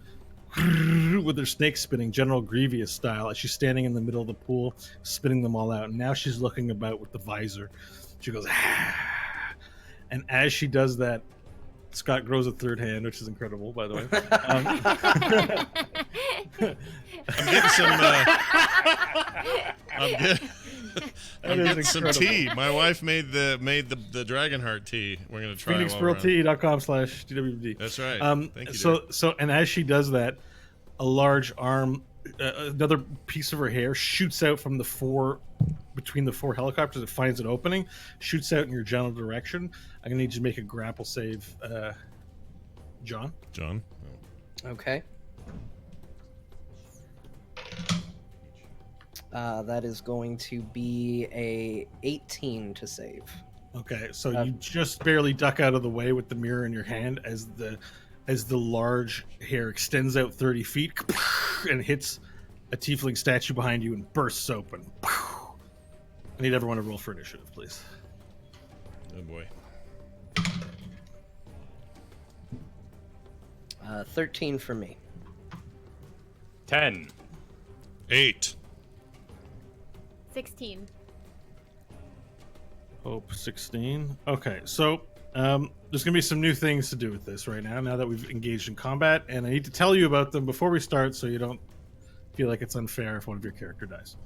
S3: with their snake spinning, General Grievous style, as she's standing in the middle of the pool, spinning them all out. And now she's looking about with the visor. She goes, and as she does that, Scott grows a 3rd hand, which is incredible, by the way.
S1: I'm getting some. I'm getting some tea. My wife made the Dragonheart tea. We're gonna try
S3: PhoenixPearlTea.com/DWD.
S1: That's right. Thank you.
S3: So and as she does that, a large arm, another piece of her hair shoots out from between the 4 helicopters. It finds an opening, shoots out in your general direction. I'm gonna need you to make a grapple save, John.
S1: John.
S2: Okay. That is going to be a 18 to save.
S3: Okay, so you just barely duck out of the way with the mirror in your hand as the large hair extends out 30 feet and hits a tiefling statue behind you and bursts open. I need everyone to roll for initiative, please.
S1: Oh boy.
S2: 13 for me.
S5: 10.
S1: 8.
S4: 16.
S3: Hope 16. Okay, so there's gonna be some new things to do with this right now that we've engaged in combat, and I need to tell you about them before we start so you don't feel like it's unfair if one of your character dies.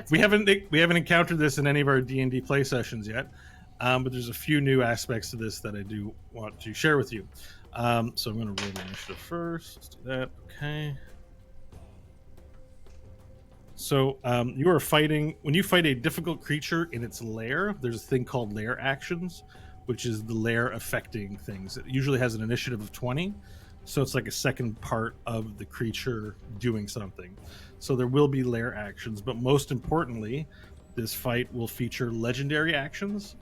S3: We haven't encountered this in any of our D&D play sessions yet, but there's a few new aspects to this that I do want to share with you. So I'm going to roll the initiative first. Let's do that. Okay. So you are fighting, when you fight a difficult creature in its lair, there's a thing called lair actions, which is the lair affecting things. It usually has an initiative of 20, so it's like a second part of the creature doing something. So there will be lair actions, but most importantly, this fight will feature legendary actions.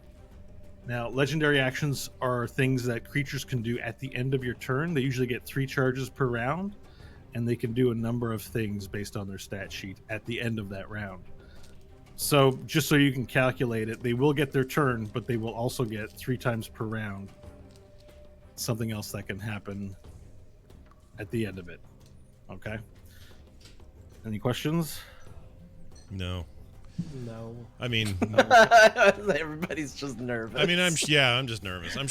S3: Now, legendary actions are things that creatures can do at the end of your turn. They usually get 3 charges per round, and they can do a number of things based on their stat sheet at the end of that round. So just so you can calculate it, they will get their turn, but they will also get 3 times per round something else that can happen at the end of it. Okay? Any questions?
S1: No.
S2: No.
S1: I mean,
S2: Everybody's just nervous.
S1: I mean, I'm just nervous. I'm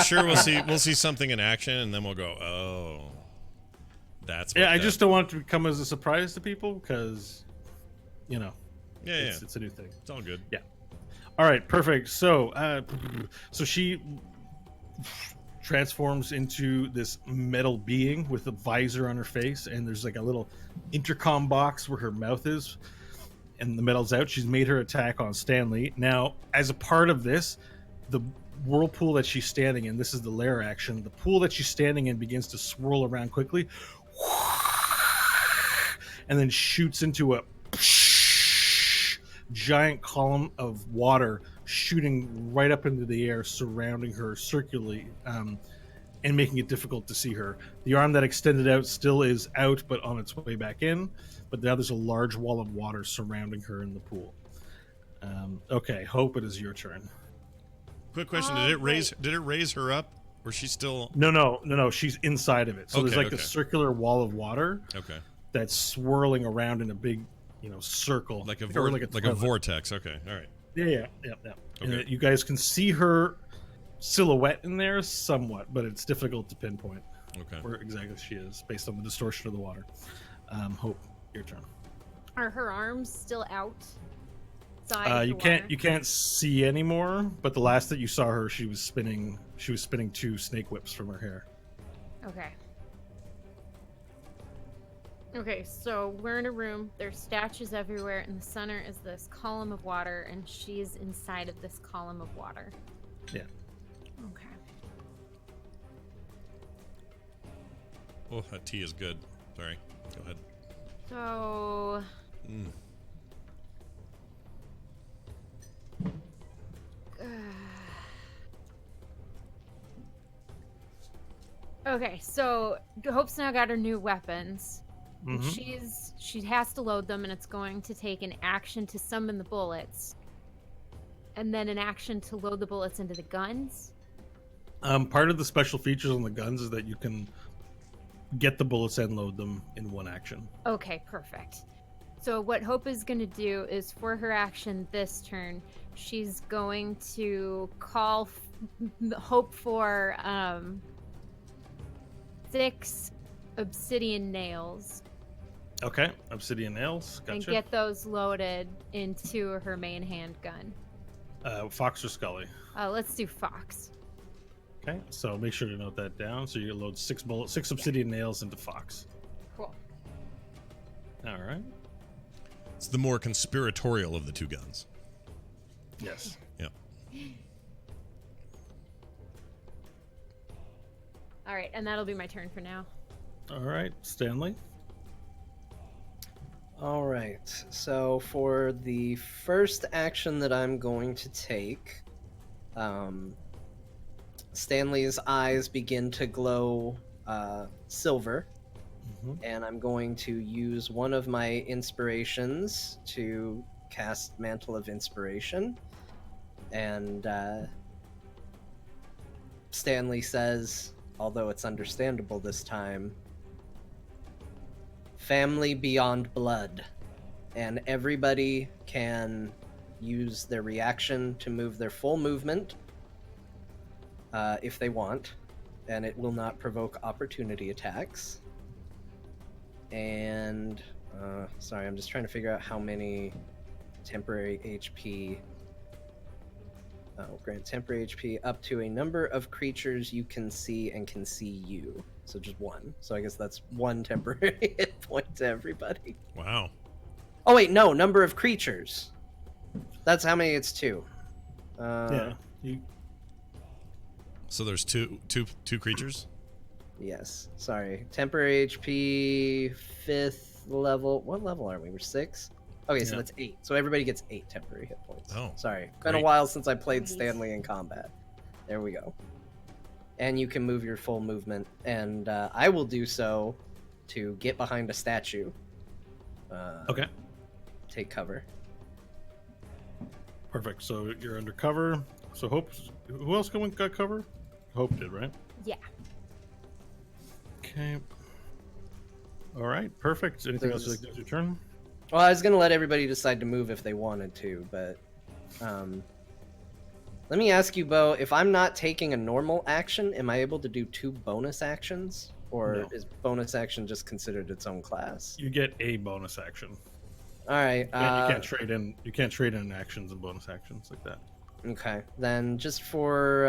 S1: sure we'll see something in action, and then we'll go, oh, that's what
S3: I just don't want it to come as a surprise to people because, it's a new thing.
S1: It's all good.
S3: Yeah. All right, perfect. So, so she transforms into this metal being with a visor on her face, and there's like a little intercom box where her mouth is, and the metal's out. She's made her attack on Stanley. Now, as a part of this, the whirlpool that she's standing in, this is the lair action, the pool that she's standing in begins to swirl around quickly and then shoots into a giant column of water shooting right up into the air, surrounding her circularly, and making it difficult to see her. The arm that extended out still is out, but on its way back in. But now there's a large wall of water surrounding her in the pool. Okay, Hope, it is your turn.
S1: Quick question: Did it raise her up, or she's still?
S3: No. She's inside of it. So
S1: Okay,
S3: there's like a circular wall of water.
S1: Okay.
S3: That's swirling around in a big, circle,
S1: like a
S3: or
S1: like a
S3: toilet.
S1: vortex. Okay, all right.
S3: Yeah. And
S1: Okay.
S3: you guys can see her silhouette in there somewhat, but it's difficult to pinpoint
S1: Okay.
S3: where exactly she is based on the distortion of the water. Hope, your turn.
S4: Are her arms still out?
S3: You can't see anymore, but the last that you saw her, she was spinning 2 snake whips from her hair.
S4: Okay. Okay, so we're in a room. There's statues everywhere. In the center is this column of water, and she's inside of this column of water.
S3: Yeah.
S4: Okay.
S1: Oh, that tea is good. Sorry. Go ahead.
S4: So
S1: Mm.
S4: okay, so Hope's now got her new weapons. And
S3: Mhm.
S4: she has to load them, and it's going to take an action to summon the bullets, and then an action to load the bullets into the guns.
S3: Part of the special features on the guns is that you can get the bullets and load them in one action.
S4: Okay, perfect. So what Hope is going to do is, for her action this turn, she's going to call Hope for 6 obsidian nails
S3: Okay, obsidian nails.
S4: and
S3: Gotcha.
S4: get those loaded into her main handgun.
S3: Fox or Scully.
S4: Let's do Fox.
S3: Okay, so make sure to note that down. So you load 6 obsidian nails into Fox.
S4: Cool.
S3: All right.
S1: It's the more conspiratorial of the 2 guns.
S3: Yes.
S1: Yep.
S4: All right, and that'll be my turn for now.
S3: All right, Stanley.
S2: All right. So for the first action that I'm going to take, Stanley's eyes begin to glow silver,
S3: Mhm.
S2: and I'm going to use one of my inspirations to cast Mantle of Inspiration. And Stanley says, although it's understandable this time, "Family beyond blood," and everybody can use their reaction to move their full movement if they want, and it will not provoke opportunity attacks. And sorry, I'm just trying to figure out how many temporary HP. Grant temporary HP up to a number of creatures you can see and can see you. So just 1. So I guess that's 1 temporary hit point to everybody.
S1: Wow.
S2: Oh wait, no, number of creatures. That's how many it's 2.
S3: Yeah. You,
S1: So there's two creatures?
S2: Yes. Sorry. Temporary HP 5th level. What level are we? We're 6? Okay, so
S3: Yeah.
S2: that's 8. So everybody gets 8 temporary hit points.
S1: Oh,
S2: Sorry. Been a
S1: great.
S2: while since I played
S4: Nice.
S2: Stanley in combat. There we go. And you can move your full movement, and I will do so to get behind a statue.
S3: okay,
S2: Take cover.
S3: perfect. So you're under cover. So Hope. Who else got cover? Hope did, right?
S4: Yeah.
S3: Okay. All right, perfect. Anything else you'd like to do with your turn?
S2: Well, I was gonna let everybody decide to move if they wanted to, but let me ask you, Bo, if I'm not taking a normal action, am I able to do 2 bonus actions? Or
S3: No.
S2: is bonus action just considered its own class?
S3: You get a bonus action.
S2: Alright,
S3: You can't trade in. You can't trade in actions and bonus actions like that.
S2: okay. Then just for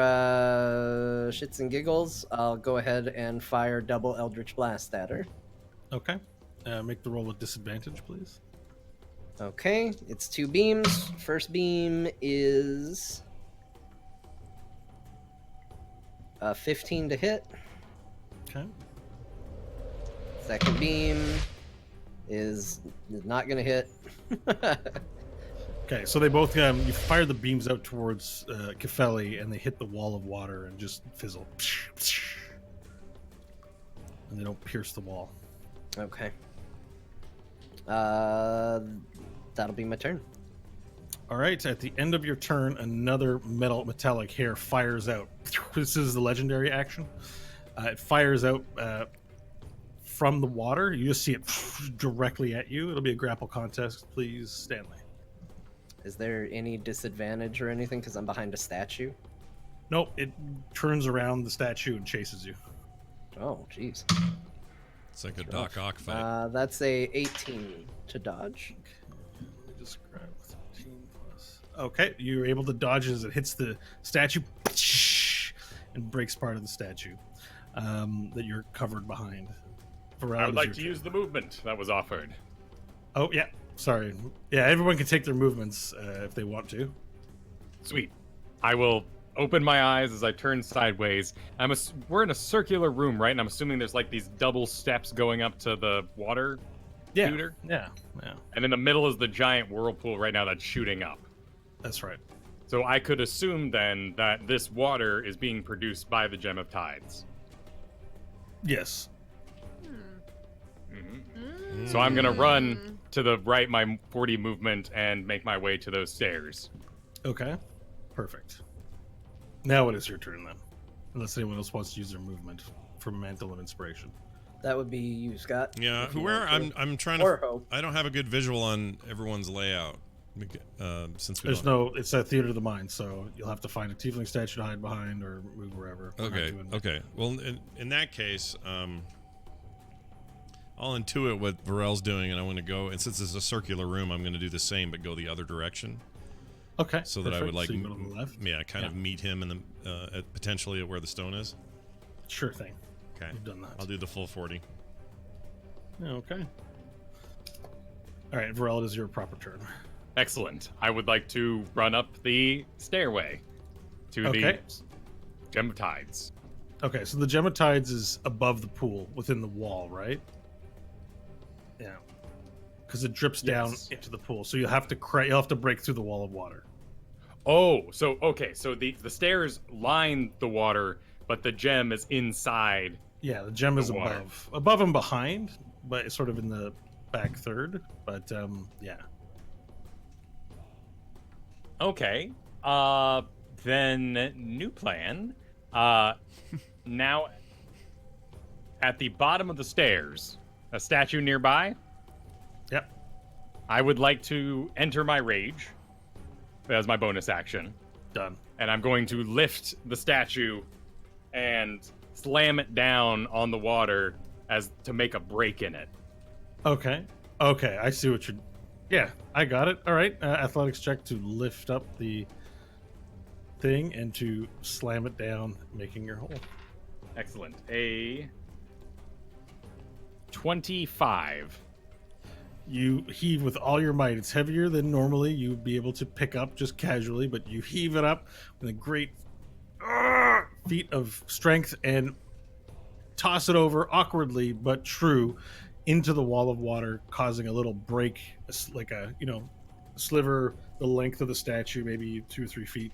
S2: shits and giggles, I'll go ahead and fire double Eldritch Blast at her.
S3: Okay. Make the roll with disadvantage, please.
S2: Okay, it's 2 beams. First beam is 15 to hit.
S3: Okay.
S2: Second beam is not gonna hit.
S3: Okay, so they both you fire the beams out towards Kefeli, and they hit the wall of water and just fizzle, and they don't pierce the wall.
S2: Okay. That'll be my turn.
S3: All right, at the end of your turn, another metallic hair fires out. This is the legendary action. It fires out from the water. You just see it directly at you. It'll be a grapple contest, please, Stanley.
S2: Is there any disadvantage or anything because I'm behind a statue?
S3: Nope, it turns around the statue and chases you.
S2: Oh, jeez.
S1: It's like a Doc Ock fight.
S2: That's a 18 to dodge.
S3: Let me just grab 13 plus. Okay, you're able to dodge as it hits the statue and breaks part of the statue that you're covered behind.
S5: I would like to use the movement that was offered.
S3: Oh, yeah. Sorry. Yeah, everyone can take their movements if they want to.
S5: Sweet. I will open my eyes as I turn sideways. We're in a circular room, right? And I'm assuming there's like these double steps going up to the water shooter.
S3: Yeah.
S5: And in the middle is the giant whirlpool right now that's shooting up.
S3: That's right.
S5: So I could assume then that this water is being produced by the Gem of Tides.
S3: Yes.
S5: So I'm going to run to the right, my 40 movement, and make my way to those stairs.
S3: Okay. Perfect. Now it is your turn then. Unless anyone else wants to use their movement for Mantle of Inspiration.
S2: That would be you, Scott.
S1: Yeah,
S2: if you
S1: where
S2: want to.
S1: I'm trying
S2: Or
S1: to.
S2: Hope.
S1: I don't have a good visual on everyone's layout. Since we
S3: There's
S1: don't.
S3: no, it's a theater of the mind, so you'll have to find a tiefling statue to hide behind or move wherever. We're not
S1: Okay.
S3: doing-
S1: Okay. Well, in that case, I'll intuit what Varel's doing, and I want to go. And since it's a circular room, I'm going to do the same, but go the other direction.
S3: Okay.
S1: So that I would like,
S3: So you go to the left?
S1: yeah, kind of meet him in the potentially at where the stone is.
S3: Sure thing.
S1: Okay.
S3: You've done that.
S1: I'll do the full 40.
S3: Okay. All right, Varel, it is your proper turn.
S5: Excellent. I would like to run up the stairway to the
S3: Okay.
S5: Gem of Tides.
S3: Okay, so the Gem of Tides is above the pool, within the wall, right? Yeah. Because it drips down
S5: Yes.
S3: into the pool, so you'll have to break through the wall of water.
S5: Oh, so okay, so the stairs line the water, but the gem is inside.
S3: Yeah, the gem is
S5: water.
S3: above and behind, but it's sort of in the back third. But yeah.
S5: Okay. Then new plan. Now at the bottom of the stairs, a statue nearby.
S3: Yep.
S5: I would like to enter my rage as my bonus action,
S3: Done.
S5: and I'm going to lift the statue and slam it down on the water as to make a break in it.
S3: Okay. Okay, I see what you're. Yeah, I got it. All right. Athletics check to lift up the thing and to slam it down, making your hole.
S5: Excellent. A 25.
S3: You heave with all your might. It's heavier than normally you would be able to pick up just casually, but you heave it up with a great feat of strength and toss it over awkwardly but true into the wall of water, causing a little break, like a sliver the length of the statue, maybe 2 or 3 feet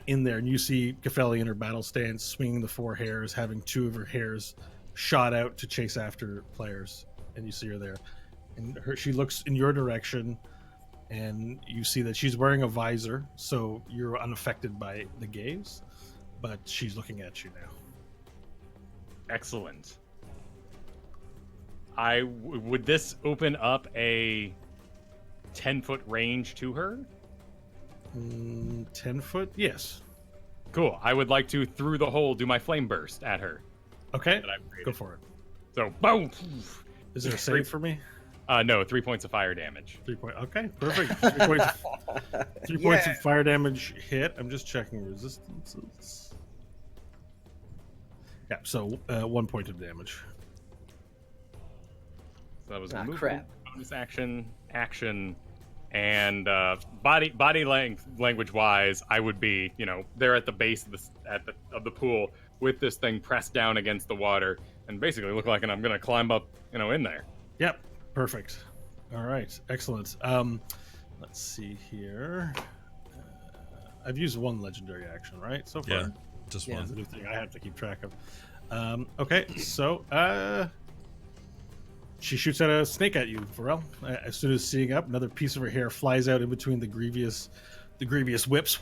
S3: in there. And you see Kefeli in her battle stance, swinging the 4 hairs, having 2 of her hairs shot out to chase after players, and you see her there. And she looks in your direction, and you see that she's wearing a visor, so you're unaffected by the gaze, but she's looking at you now.
S5: Excellent. Would this open up a 10-foot range to her?
S3: 10 foot? Yes.
S5: Cool. I would like to, through the hole, do my flame burst at her.
S3: Okay,
S5: That I've created.
S3: go for it.
S5: So, boom!
S3: Is there a save for me?
S5: No, 3 points of fire damage.
S3: 3 point. Okay, perfect. 3 points. 3 points of fire damage hit. I'm just checking resistances. Yeah, so 1 point of damage.
S5: So that was
S2: Ah,
S5: movement,
S2: crap.
S5: bonus action, and body language wise, I would be, there at the base of the pool with this thing pressed down against the water, and basically look like I'm gonna climb up, in there.
S3: Yep, perfect. All right, excellent. Let's see here. I've used 1 legendary action, right? So far.
S1: Yeah, just
S2: Yeah.
S1: one.
S3: It's a new thing I have to keep track of. Okay, so she shoots at a snake at you, Varel. As soon as seeing up, another piece of her hair flies out in between the grievous whips,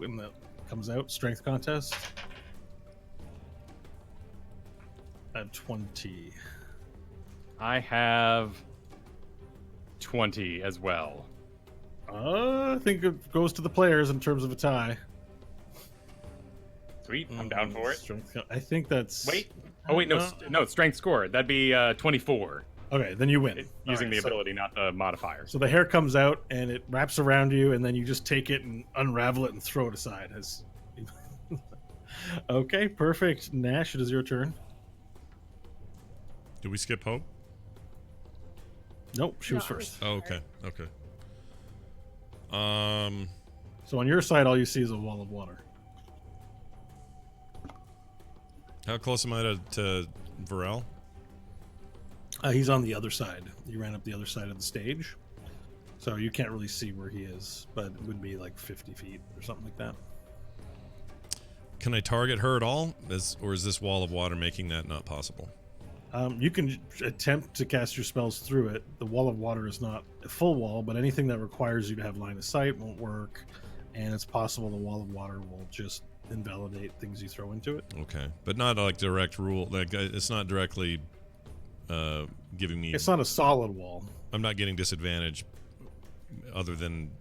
S3: and that comes out. Strength contest. I have 20.
S5: I have 20 as well.
S3: I think it goes to the players in terms of a tie.
S5: Sweet, I'm down for it.
S3: I think that's...
S5: Wait. Oh, wait, no, strength score. That'd be 24.
S3: Okay, then you win.
S5: Using the
S3: so,
S5: ability, not the modifier.
S3: So the hair comes out, and it wraps around you, and then you just take it and unravel it and throw it aside. As Okay, perfect. Nash, it is your turn.
S1: Did we skip Hope?
S3: Nope, she was
S4: No,
S3: first.
S1: Oh, okay. Okay.
S3: So on your side, all you see is a wall of water.
S1: How close am I to Varel?
S3: He's on the other side. You ran up the other side of the stage. So you can't really see where he is, but it would be like 50 feet or something like that.
S1: Can I target her at all? Or is this wall of water making that not possible?
S3: You can attempt to cast your spells through it. The wall of water is not a full wall, but anything that requires you to have line of sight won't work. And it's possible the wall of water will just invalidate things you throw into it.
S1: Okay. But not like direct rule. Like it's not directly giving me...
S3: It's not a solid wall.
S1: I'm not getting disadvantage other than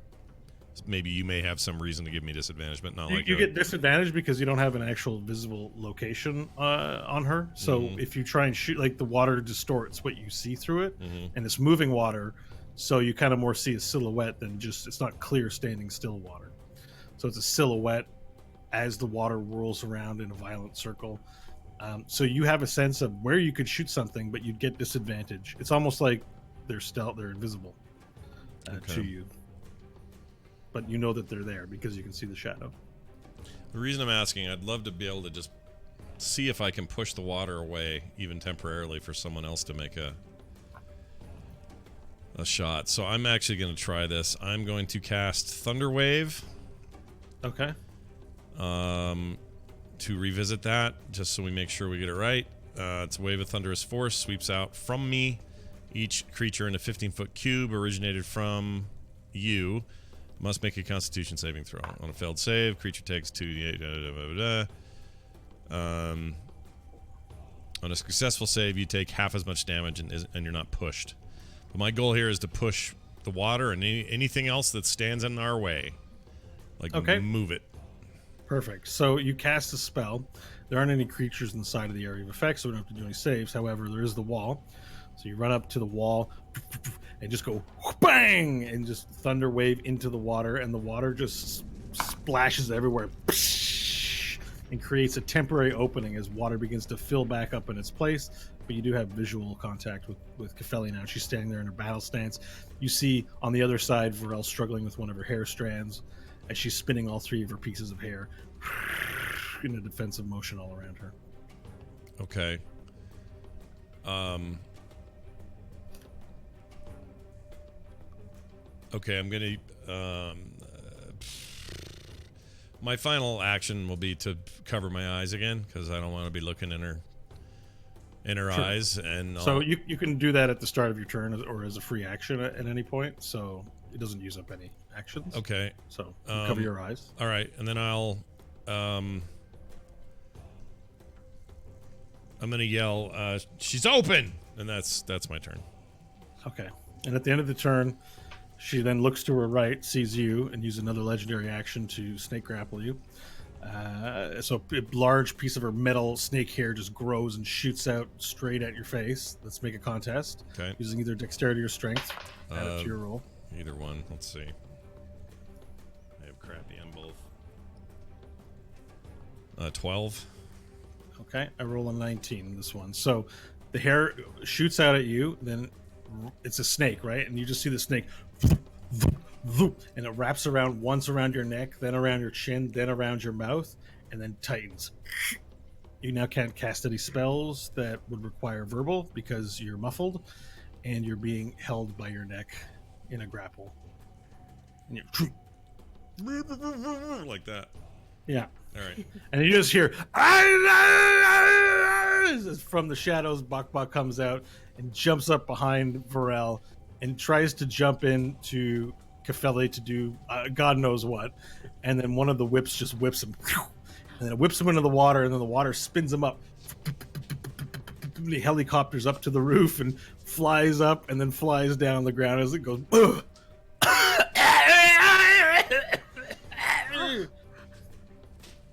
S1: maybe you may have some reason to give me disadvantage, but not like...
S3: You get disadvantage because you don't have an actual visible location on her. So if you try and shoot, like the water distorts what you see through it, and it's moving water, so you kind of more see a silhouette than just, it's not clear standing still water. So it's a silhouette as the water whirls around in a violent circle. So you have a sense of where you could shoot something, but you'd get disadvantage. It's almost like they're invisible to you. But you know that they're there because you can see the shadow.
S1: The reason I'm asking, I'd love to be able to just see if I can push the water away, even temporarily, for someone else to make a shot. So I'm actually going to try this. I'm going to cast Thunder Wave.
S3: Okay.
S1: To revisit that, just so we make sure we get it right. It's a wave of thunderous force, sweeps out from me. Each creature in a 15-foot cube originated from you must make a Constitution saving throw. On a failed save, creature takes 2d8. On a successful save, you take half as much damage and you're not pushed. But my goal here is to push the water and anything else that stands in our way. Like, move it.
S3: Perfect. So you cast a spell. There aren't any creatures inside of the area of effect, so we don't have to do any saves. However, there is the wall. So you run up to the wall and just go bang and just thunder wave into the water, and the water just splashes everywhere and creates a temporary opening as water begins to fill back up in its place. But you do have visual contact with Kefeli now. She's standing there in her battle stance. You see on the other side Varel struggling with one of her hair strands as she's spinning all three of her pieces of hair in a defensive motion all around her.
S1: Okay. Okay, I'm gonna... my final action will be to cover my eyes again, because I don't want to be looking in her eyes. And
S3: so you can do that at the start of your turn or as a free action at any point, so it doesn't use up any actions.
S1: Okay.
S3: So you cover your eyes.
S1: All right, and then I'm gonna yell, "She's open!" And that's my turn.
S3: Okay. And at the end of the turn, she then looks to her right, sees you, and uses another legendary action to snake grapple you. So a large piece of her metal snake hair just grows and shoots out straight at your face. Let's make a contest.
S1: Okay.
S3: Using either dexterity or strength. Add it to your roll.
S1: Either one. Let's see. I have crappy on both. 12.
S3: Okay, I roll a 19 in this one. So the hair shoots out at you, then it's a snake, right? And you just see the snake, and it wraps around once around your neck, then around your chin, then around your mouth, and then tightens. You now can't cast any spells that would require verbal because you're muffled, and you're being held by your neck in a grapple. And you're
S1: like that.
S3: Yeah.
S1: All right.
S3: And you just hear from the shadows. Bok comes out and jumps up behind Varel and tries to jump into Kefeli to do God knows what. And then one of the whips just whips him, and then it whips him into the water, and then the water spins him up. helicopters up to the roof and flies up and then flies down the ground as it goes. Ugh.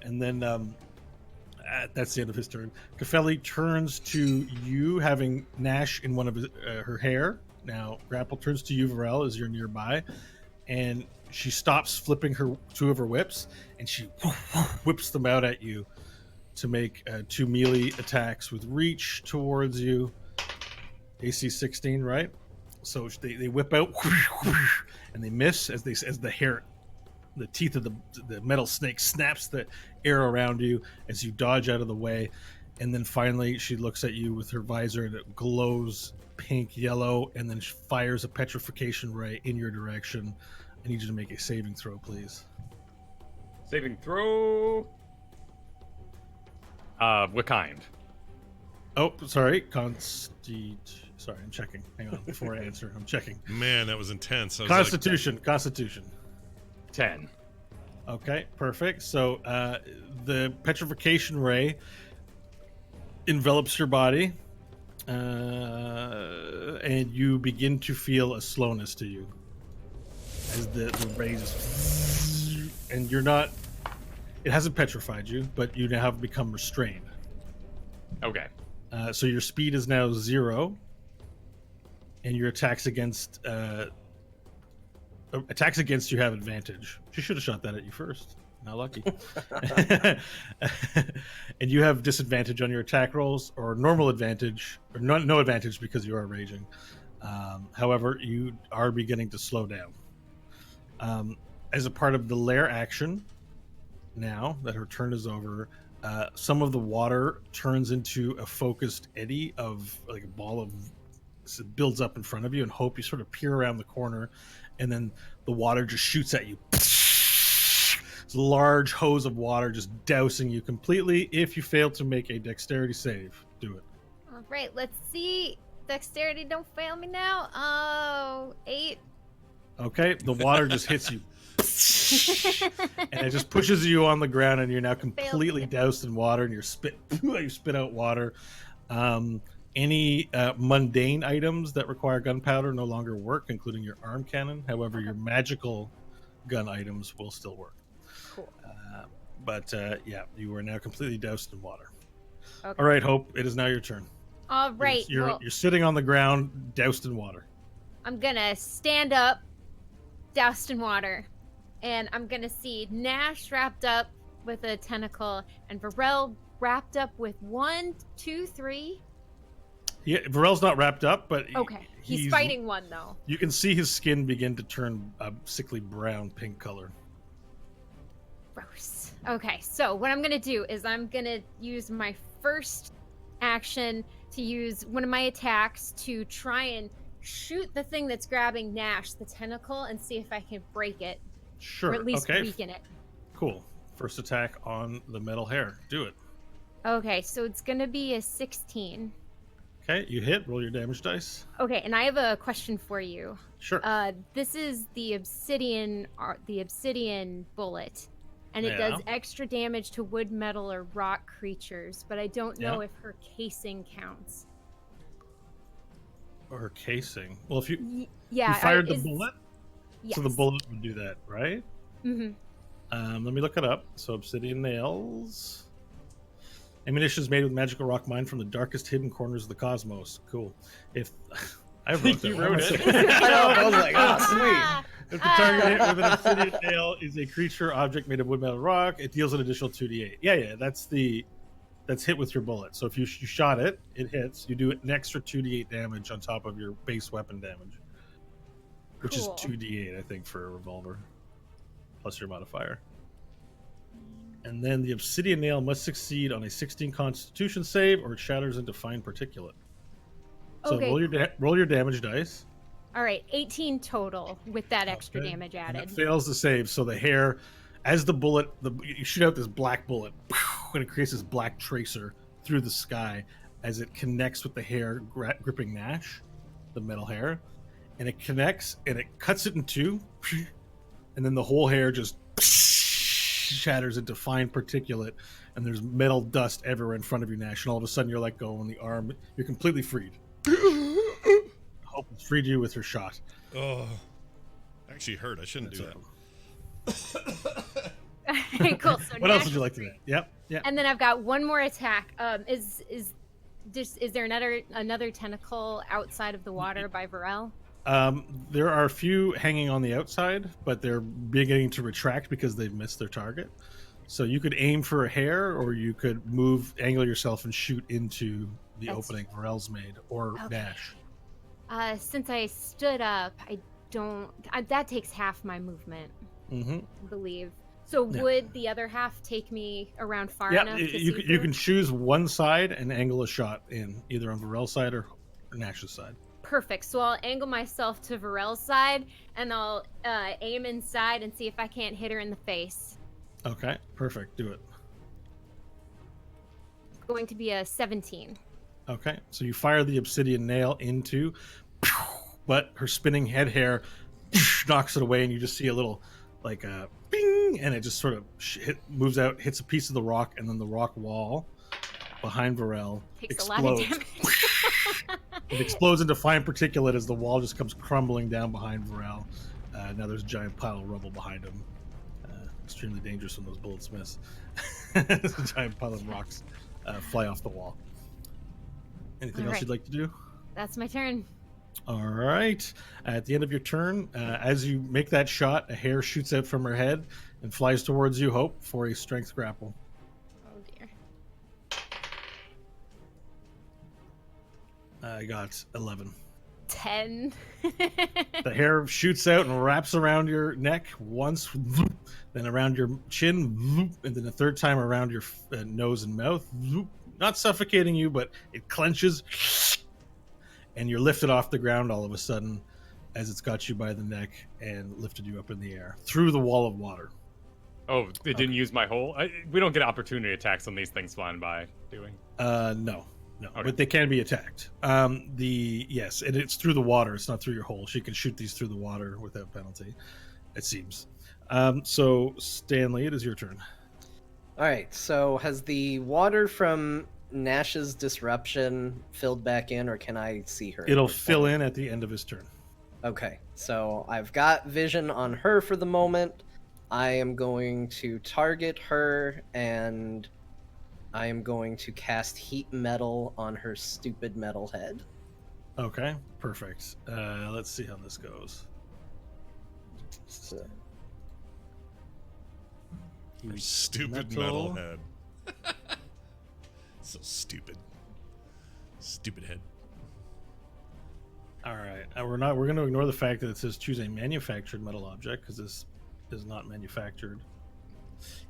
S3: And then that's the end of his turn. Kefeli turns to you, having Nash in one of her hair. Now, Grapple turns to you, Varel, as you're nearby, and she stops flipping her 2 of her whips, and she whips them out at you to make 2 melee attacks with reach towards you. AC 16, right? So they whip out, and they miss as the teeth of the metal snake snaps the air around you as you dodge out of the way. And then finally she looks at you with her visor and it glows pink yellow, and then she fires a petrification ray in your direction. I need you to make a saving throw, please.
S5: Saving throw. What kind?
S3: Oh, sorry. Sorry, I'm checking. Hang on, before I answer, I'm checking.
S1: Man, that was intense. I was
S3: Constitution.
S5: 10.
S3: Okay, perfect. So the petrification ray envelops your body, and you begin to feel a slowness to you as the ray just, and you're not. It hasn't petrified you, but you now have become restrained.
S5: Okay.
S3: So your speed is now 0, and your attacks against you have advantage. She should have shot that at you first. Not lucky. And you have disadvantage on your attack rolls, or normal advantage, or no advantage because you are raging. However, you are beginning to slow down. As a part of the lair action, now that her turn is over, some of the water turns into a focused eddy of like a ball of, so it builds up in front of you, and Hope, you sort of peer around the corner, and then the water just shoots at you. It's a large hose of water just dousing you completely. If you fail to make a dexterity save, do it.
S4: All right, let's see. Dexterity, don't fail me now. Oh, 8.
S3: Okay, the water just hits you. And it just pushes you on the ground, and you're now completely doused in water, and you spit out water. Any mundane items that require gunpowder no longer work, including your arm cannon. However, your magical gun items will still work.
S4: Cool.
S3: But yeah, you are now completely doused in water.
S4: Okay.
S3: All right, Hope, it is now your turn.
S4: All right.
S3: You're sitting on the ground, doused in water.
S4: I'm gonna stand up, doused in water, and I'm gonna see Nash wrapped up with a tentacle, and Varel wrapped up with 1, 2, 3.
S3: Yeah, Varel's not wrapped up, but
S4: Okay, he's fighting one though.
S3: You can see his skin begin to turn a sickly brown pink color.
S4: Gross. Okay, so what I'm gonna do is I'm gonna use my first action to use one of my attacks to try and shoot the thing that's grabbing Nash, the tentacle, and see if I can break it.
S3: Sure.
S4: Or at least
S3: okay.
S4: weaken it.
S3: Cool. First attack on the metal hair. Do it.
S4: Okay, so it's gonna be a 16.
S3: Okay, you hit. Roll your damage dice.
S4: Okay, and I have a question for you.
S3: Sure.
S4: This is the obsidian bullet, and it does extra damage to wood, metal, or rock creatures, but I don't know if her casing counts.
S3: Or her casing. Well, if you
S4: you
S3: fired the bullet,
S4: yes.
S3: so the bullet would do that, right?
S4: Mm-hmm.
S3: Let me look it up. So obsidian nails. Ammunition is made with magical rock mined from the darkest hidden corners of the cosmos. Cool. If I wrote that.
S5: You wrote it.
S2: I was like, oh, sweet.
S3: If the target hit with an obsidian nail is a creature object made of wood, metal, rock, it deals an additional 2d8. Yeah, that's hit with your bullet. So if you shot it, it hits. You do an extra 2d8 damage on top of your base weapon damage, which is 2d8, I think, for a revolver, plus your modifier. And then the obsidian nail must succeed on a 16 Constitution save, or it shatters into fine particulate. So roll your damage dice.
S4: All right, 18 total with that extra damage added.
S3: And it fails the save, so the hair, as the bullet, you shoot out this black bullet, and it creates this black tracer through the sky as it connects with the hair gripping Nash, the metal hair, and it connects and it cuts it in two, and then the whole hair just shatters into fine particulate, and there's metal dust everywhere in front of you, Nash. And all of a sudden, you're let go on the arm. You're completely freed. Hope has freed you with her shot.
S1: Oh, actually hurt. I shouldn't do that.
S4: Cool. So
S3: What else
S4: Nash
S3: would you like
S4: is
S3: to do?
S4: free.
S3: Yep. Yeah.
S4: And then I've got one more attack. Is there another tentacle outside of the water by Varel?
S3: There are a few hanging on the outside, but they're beginning to retract because they've missed their target. So you could aim for a hair, or you could angle yourself and shoot into the opening Varel's made, or Nash.
S4: Since I stood up, that takes half my movement, I believe. So would the other half take me around far enough to see
S3: you
S4: through?
S3: can choose one side and angle a shot in, either on Varel's side or Nash's side.
S4: Perfect. So I'll angle myself to Varel's side, and I'll aim inside and see if I can't hit her in the face.
S3: Okay, perfect. Do it.
S4: Going to be a 17.
S3: Okay, so you fire the obsidian nail into, but her spinning head hair knocks it away, and you just see a little, like a bing, and it just sort of moves out, hits a piece of the rock, and then the rock wall behind Varel
S4: Takes a lot of
S3: explodes.
S4: damage.
S3: It explodes into fine particulate as the wall just comes crumbling down behind Varel. Now there's a giant pile of rubble behind him. Extremely dangerous when those bullets miss. There's a giant pile of rocks fly off the wall. Anything else you'd like to do?
S4: That's my turn.
S3: All right. At the end of your turn, as you make that shot, a hair shoots out from her head and flies towards you, Hope, for a strength grapple.
S4: Oh dear.
S3: I got 11.
S4: 10.
S3: The hair shoots out and wraps around your neck once, then around your chin, and then a third time around your nose and mouth. Not suffocating you, but it clenches, and you're lifted off the ground all of a sudden as it's got you by the neck and lifted you up in the air through the wall of water.
S5: Oh, it didn't use my hole? We don't get opportunity attacks on these things flying by, do we?
S3: No,
S5: Okay.
S3: but they can be attacked. Yes, and it's through the water. It's not through your hole. She can shoot these through the water without penalty, it seems. So Stanley, it is your turn.
S2: All right, so has the water from Nash's disruption filled back in, or can I see her?
S3: It'll fill in at the end of his turn.
S2: Okay, so I've got vision on her for the moment. I am going to target her, and I am going to cast heat metal on her stupid metal head.
S3: Okay, perfect. Let's see how this goes.
S2: So,
S1: Her stupid metal head. So stupid. Stupid head.
S3: All right, we're going to ignore the fact that it says choose a manufactured metal object because this is not manufactured.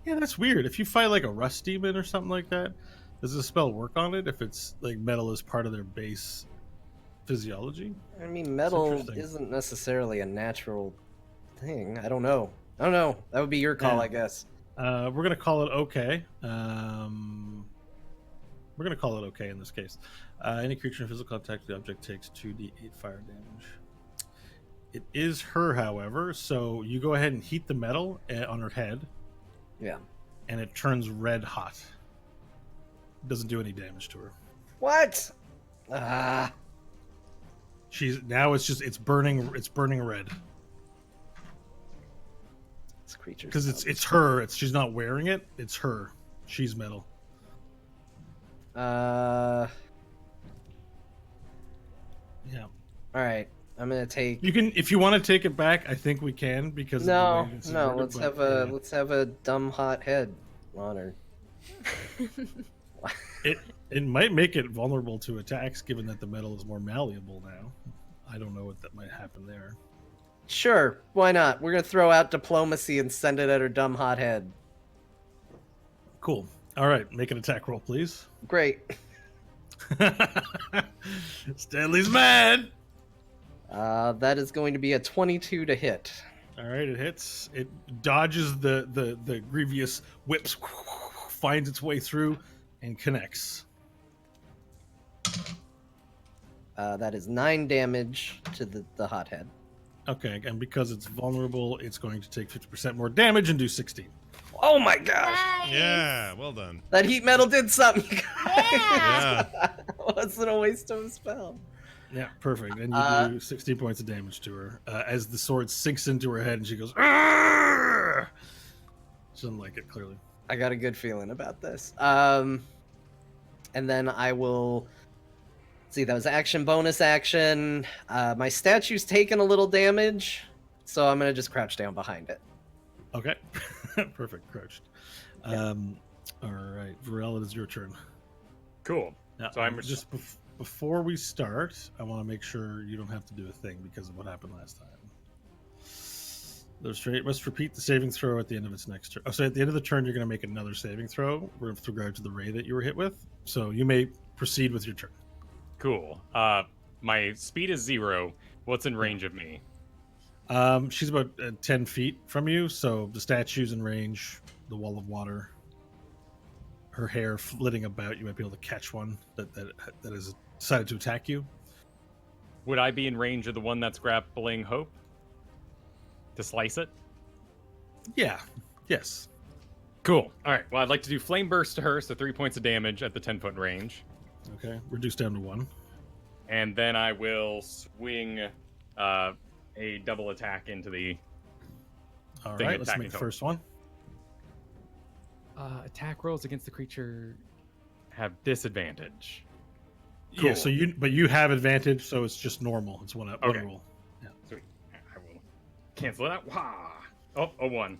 S3: Yeah, that's weird. If you fight like a rust demon or something like that, does the spell work on it if it's like metal is part of their base physiology?
S2: I mean, metal
S3: interesting.
S2: isn't necessarily a natural thing. I don't know. That would be your call,
S3: Yeah.
S2: I guess.
S3: We're going to call it okay. We're going to call it okay in this case. Any creature in physical contact with the object takes 2d8 fire damage. It is her, however, so you go ahead and heat the metal on her head,
S2: Yeah.
S3: and it turns red hot. It doesn't do any damage to her.
S2: What? Ah.
S3: It's burning red
S2: This creature.
S3: because it's her. She's not wearing it. It's her. She's metal.
S2: All
S3: Yeah.
S2: right. I'm gonna take.
S3: You can, if you want to take it back. I think we can because
S2: No,
S3: of the way it's
S2: no.
S3: worded,
S2: Let's have a dumb hot head on her.
S3: It might make it vulnerable to attacks, given that the metal is more malleable now. I don't know what that might happen there.
S2: Sure, why not? We're gonna throw out diplomacy and send it at her dumb hot head.
S3: Cool. All right, make an attack roll, please.
S2: Great.
S3: Stanley's mad.
S2: That is going to be a 22 to hit.
S3: All right, it hits. It dodges the grievous whips, finds its way through, and connects.
S2: That is 9 damage to the hothead.
S3: Okay, and because it's vulnerable, it's going to take 50% more damage and do 16.
S2: Oh my gosh!
S4: Nice.
S1: Yeah, well done.
S2: That heat metal did something, you guys.
S1: Yeah.
S2: Wasn't a waste of a spell.
S3: Yeah, perfect. And you do 16 points of damage to her as the sword sinks into her head and she goes, "Arrgh!" She doesn't like it, clearly.
S2: I got a good feeling about this. And then I will see. That was action, bonus action. My statue's taken a little damage, so I'm gonna just crouch down behind it.
S3: Okay. Perfect. Crouched. All right. Varel, it is your turn.
S5: Cool.
S3: Now,
S5: So I'm
S3: just before we start, I want to make sure you don't have to do a thing because of what happened last time. The straight must repeat the saving throw at the end of its next turn. Oh, so at the end of the turn, you're going to make another saving throw with regard to the ray that you were hit with. So you may proceed with your turn.
S5: Cool. My speed is 0. What's in range of me?
S3: She's about 10 feet from you, so the statue's in range, the wall of water, her hair flitting about. You might be able to catch one that has decided to attack you.
S5: Would I be in range of the one that's grappling Hope? To slice it?
S3: Yeah. Yes.
S5: Cool. All right. Well, I'd like to do Flame Burst to her, so 3 points of damage at the 10-foot range.
S3: Okay. Reduced down to 1.
S5: And then I will swing a double attack into the
S3: All
S5: thing
S3: right. Let's
S5: attacking
S3: make the
S5: Hope.
S3: first one.
S6: Attack rolls against the creature.
S5: Have disadvantage.
S3: Yeah.
S5: Cool.
S3: So you have advantage, so it's just normal. It's one
S5: Okay.
S3: roll.
S5: Sweet. I will cancel it out. Wah! Oh, a 1.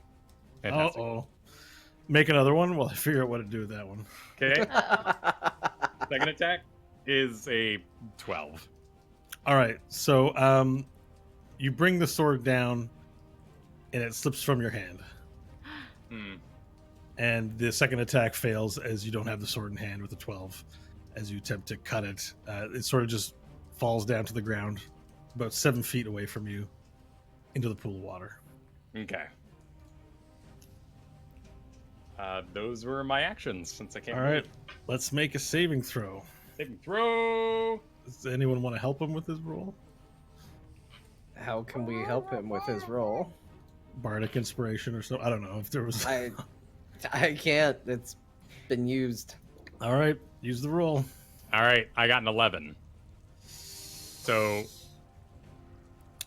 S5: Fantastic.
S3: Uh-oh. Make another one while I figure out what to do with that one.
S5: Okay. Second attack is a 12.
S3: All right. So you bring the sword down, and it slips from your hand.
S5: Hmm.
S3: And the second attack fails as you don't have the sword in hand with the 12. As you attempt to cut it, it sort of just falls down to the ground about 7 feet away from you into the pool of water.
S5: Okay. Those were my actions since I can't.
S3: All right. Let's make a saving throw.
S5: Saving throw.
S3: Does anyone want to help him with his roll?
S2: How can we help him with his role?
S3: Bardic inspiration or so? I don't know if there was.
S2: I can't. It's been used.
S3: All right. Use the roll.
S5: All right, I got an 11. So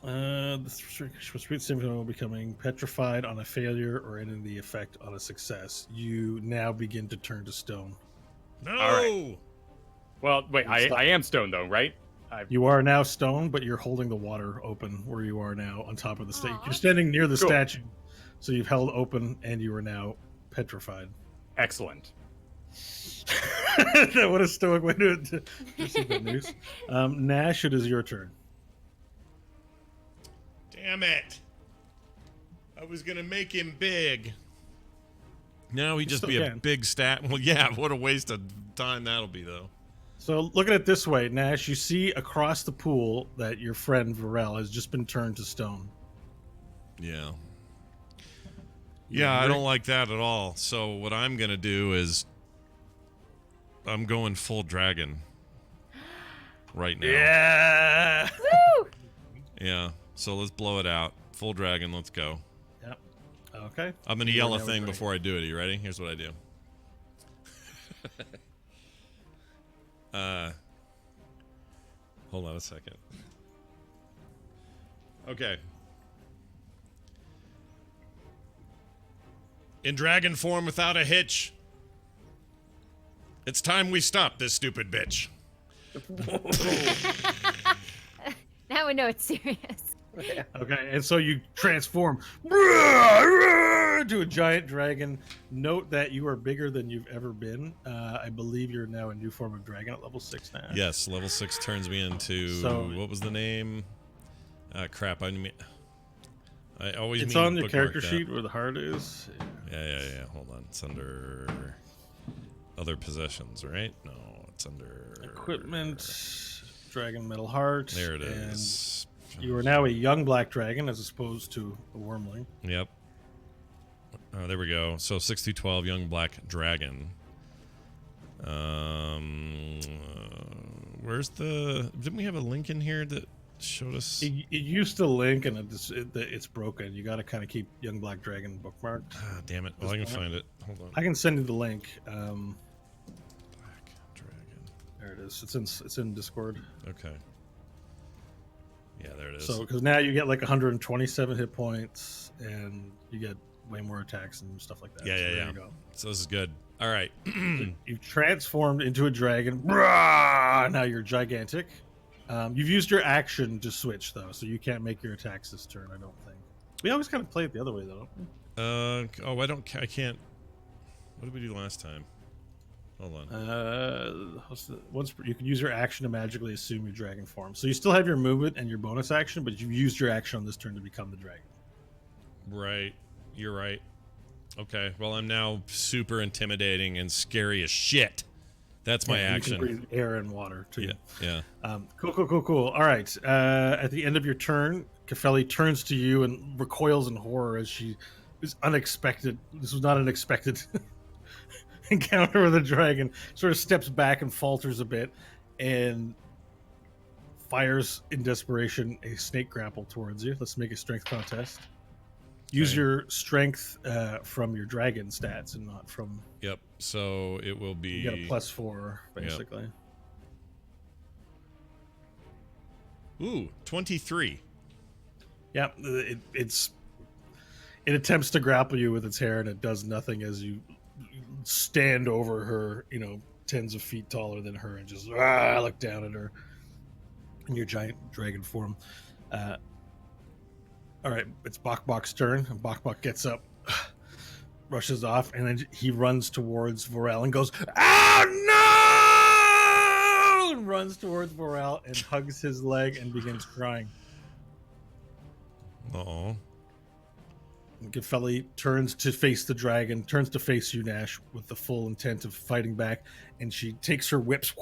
S3: The sweet symptom becoming petrified on a failure or ending the effect on a success. You now begin to turn to stone.
S1: No.
S5: All right. Well, wait, I am stoned though, right?
S3: You are now stone, but you're holding the water open where you are now on top of the statue.
S4: Aw.
S3: You're standing near the
S5: Cool.
S3: statue, so you've held open and you are now petrified.
S5: Excellent.
S3: What a stoic way to receive that news. Nash, it is your turn.
S1: Damn it. I was going to make him big. Now he'd just
S3: still
S1: be a
S3: can.
S1: big stat. Well, yeah, what a waste of time that'll be, though.
S3: So look at it this way, Nash. You see across the pool that your friend Varel has just been turned to stone.
S1: Yeah. Yeah, I don't like that at all. So what I'm going to do is I'm going full dragon right now.
S3: Yeah.
S4: Woo!
S1: Yeah. So let's blow it out. Full dragon, let's go.
S3: Yep. Okay.
S1: I'm going to
S3: You
S1: yell
S3: are
S1: a
S3: now
S1: thing
S3: dragon.
S1: before I do it. Are you ready? Here's what I do. Hold on a second. Okay. In dragon form without a hitch. It's time we stop this stupid bitch.
S4: Now we know it's serious.
S3: Okay, and so you transform to a giant dragon. Note that you are bigger than you've ever been. I believe you're now a new form of dragon at level 6 now.
S1: Yes, level 6 turns me into what was the name? Crap, I always
S3: It's
S1: mean to
S3: on your
S1: bookmark
S3: character
S1: that.
S3: sheet where the heart is.
S1: Yeah. Hold on. It's under other possessions, right? No, it's under
S3: Equipment, dragon metal heart.
S1: There it
S3: and
S1: is.
S3: You are now a young black dragon as opposed to a wormling.
S1: Yep. There we go. So 6 through 12, young black dragon. Where's the? Didn't we have a link in here that showed us.
S3: It used to link, and it's broken. You got to kind of keep Young Black Dragon bookmarked.
S1: Ah, damn it. Well, I can find it. Hold on.
S3: I can send you the link.
S1: Black Dragon.
S3: There it is. It's in Discord.
S1: Okay. Yeah, there it is.
S3: So, because now you get like 127 hit points, and you get way more attacks and stuff like that.
S1: Yeah,
S3: so
S1: yeah,
S3: there
S1: yeah.
S3: You go.
S1: So this is good. All right.
S3: You've transformed into a dragon. Brah! Now you're gigantic. You've used your action to switch though, so you can't make your attacks this turn. I don't think. We always kind of play it the other way though.
S1: I can't. What did we do last time? Hold on.
S3: Once you can use your action to magically assume your dragon form. So you still have your movement and your bonus action, but you've used your action on this turn to become the dragon.
S1: Right. You're right. Okay. Well, I'm now super intimidating and scary as shit. That's my action.
S3: You can breathe air and water too.
S1: Yeah.
S3: Cool. All right. At the end of your turn, Kefeli turns to you and recoils in horror as she is unexpected. This was not an expected encounter with a dragon. Sort of steps back and falters a bit, and fires in desperation a snake grapple towards you. Let's make a strength contest. Use
S1: Okay.
S3: your strength from your dragon stats and not from.
S1: Yep. So it will be.
S3: You get a +4 basically.
S1: Ooh, 23.
S3: Yeah, it attempts to grapple you with its hair, and it does nothing as you stand over her, tens of feet taller than her, and just look down at her in your giant dragon form. All right, it's Bok-Bok's turn, and Bok-Bok gets up, rushes off, and then he runs towards Vorel and goes, "Oh no!" and runs towards Vorel and hugs his leg and begins crying.
S1: Oh.
S3: Kefeli turns to face the dragon, turns to face you, Nash, with the full intent of fighting back, and she takes her whips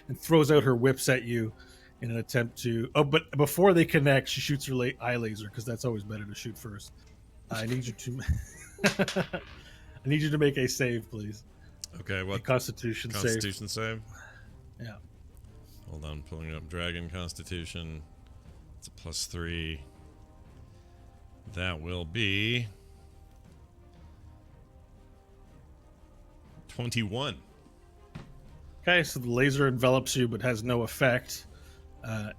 S3: and throws out her whips at you in an attempt to... Oh, but before they connect, she shoots her eye laser, because that's always better to shoot first. I need you to... I need you to make a save, please.
S1: Okay,
S3: A
S1: what?
S3: Constitution save.
S1: Constitution save?
S3: Yeah.
S1: Hold on, pulling up Dragon Constitution. It's a +3. That will be 21.
S3: Okay, so the laser envelops you but has no effect. And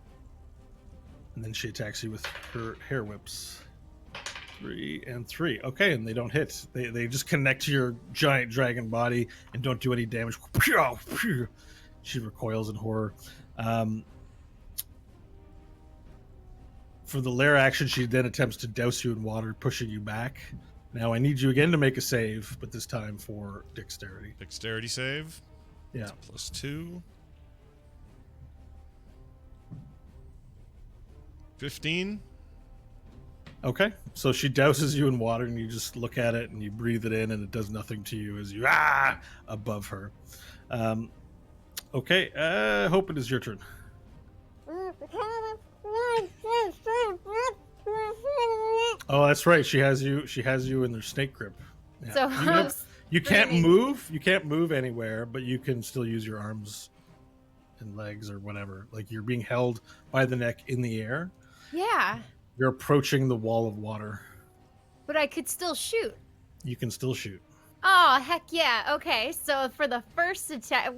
S3: then she attacks you with her hair whips. 3 and 3. Okay, and they don't hit. They just connect to your giant dragon body and don't do any damage. She recoils in horror. For the lair action, she then attempts to douse you in water, pushing you back. Now I need you again to make a save, but this time for dexterity.
S1: Dexterity save.
S3: Yeah.
S1: +2. 15.
S3: Okay, so she douses you in water, and you just look at it, and you breathe it in, and it does nothing to you as you above her. Okay, Hope, it is your turn. Oh, that's right. She has you in their snake grip. Yeah.
S4: So
S3: you can't
S4: screaming.
S3: move. You can't move anywhere, but you can still use your arms and legs or whatever. Like you're being held by the neck in the air.
S4: Yeah,
S3: You're approaching the wall of water.
S4: but I could still shoot.
S3: You can still shoot.
S4: Oh, heck yeah. Okay, so for the first attack...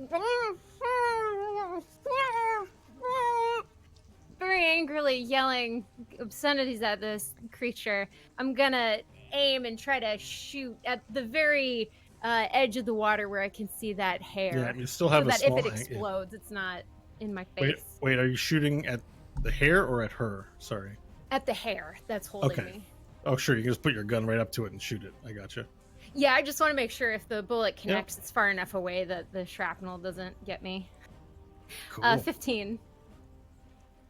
S4: Very angrily yelling obscenities at this creature, I'm gonna aim and try to shoot at the very edge of the water where I can see that hair.
S3: Yeah, you still have
S4: so
S3: a
S4: that
S3: small.
S4: if it explodes, it's not in my
S3: Wait,
S4: face.
S3: wait. Are you shooting at the hair or at her? Sorry.
S4: At the hair that's holding
S3: Okay.
S4: me.
S3: Oh, sure. You can just put your gun right up to it and shoot it. I gotcha.
S4: Yeah, I just want to make sure if the bullet connects, it's far enough away that the shrapnel doesn't get me.
S3: Cool.
S4: 15.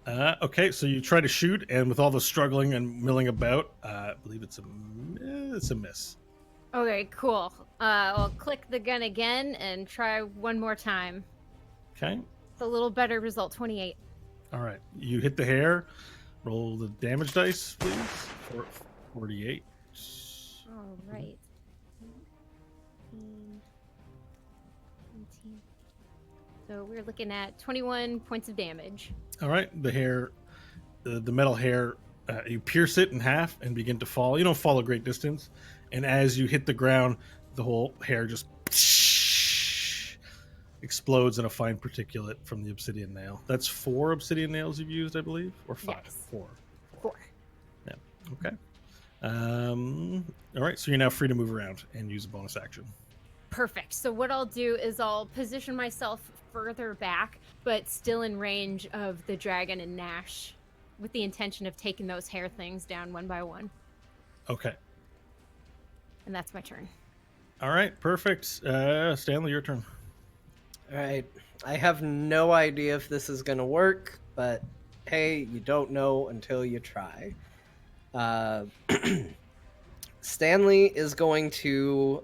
S3: Okay, so you try to shoot, and with all the struggling and milling about, I believe it's a miss.
S4: Okay, cool. I'll click the gun again and try one more time.
S3: Okay.
S4: It's a little better result, 28.
S3: All right. You hit the hair. Roll the damage dice, please. 48.
S4: All right. 19, 17. So we're looking at 21 points of damage.
S3: All right, the hair, the metal hair, you pierce it in half and begin to fall. You don't fall a great distance, and as you hit the ground, the whole hair just explodes in a fine particulate from the obsidian nail. That's 4 obsidian nails you've used, I believe, or 5?
S4: Yes.
S3: 4.
S4: 4.
S3: Yeah. Okay. All right, so you're now free to move around and use a bonus action.
S4: Perfect. So what I'll do is I'll position myself further back, but still in range of the dragon and Nash, with the intention of taking those hair things down one by one.
S3: Okay.
S4: And that's my turn.
S3: All right, perfect. Stanley, your turn.
S2: All right. I have no idea if this is going to work, but hey, you don't know until you try. Stanley is going to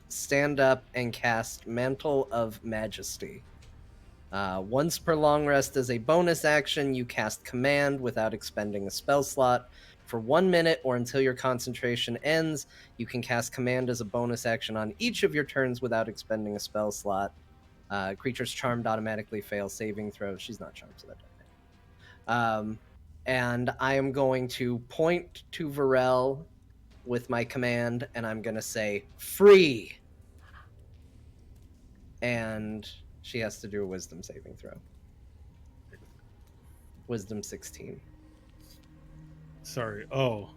S2: stand up and cast Mantle of Majesty. Once per long rest as a bonus action, you cast Command without expending a spell slot. For 1 minute or until your concentration ends, you can cast Command as a bonus action on each of your turns without expending a spell slot. Creatures charmed automatically fail saving throws. She's not charmed, so that doesn't matter. And I am going to point to Varel with my command, and I'm going to say, free! And she has to do a wisdom saving throw. Wisdom 16.
S3: Sorry. Oh,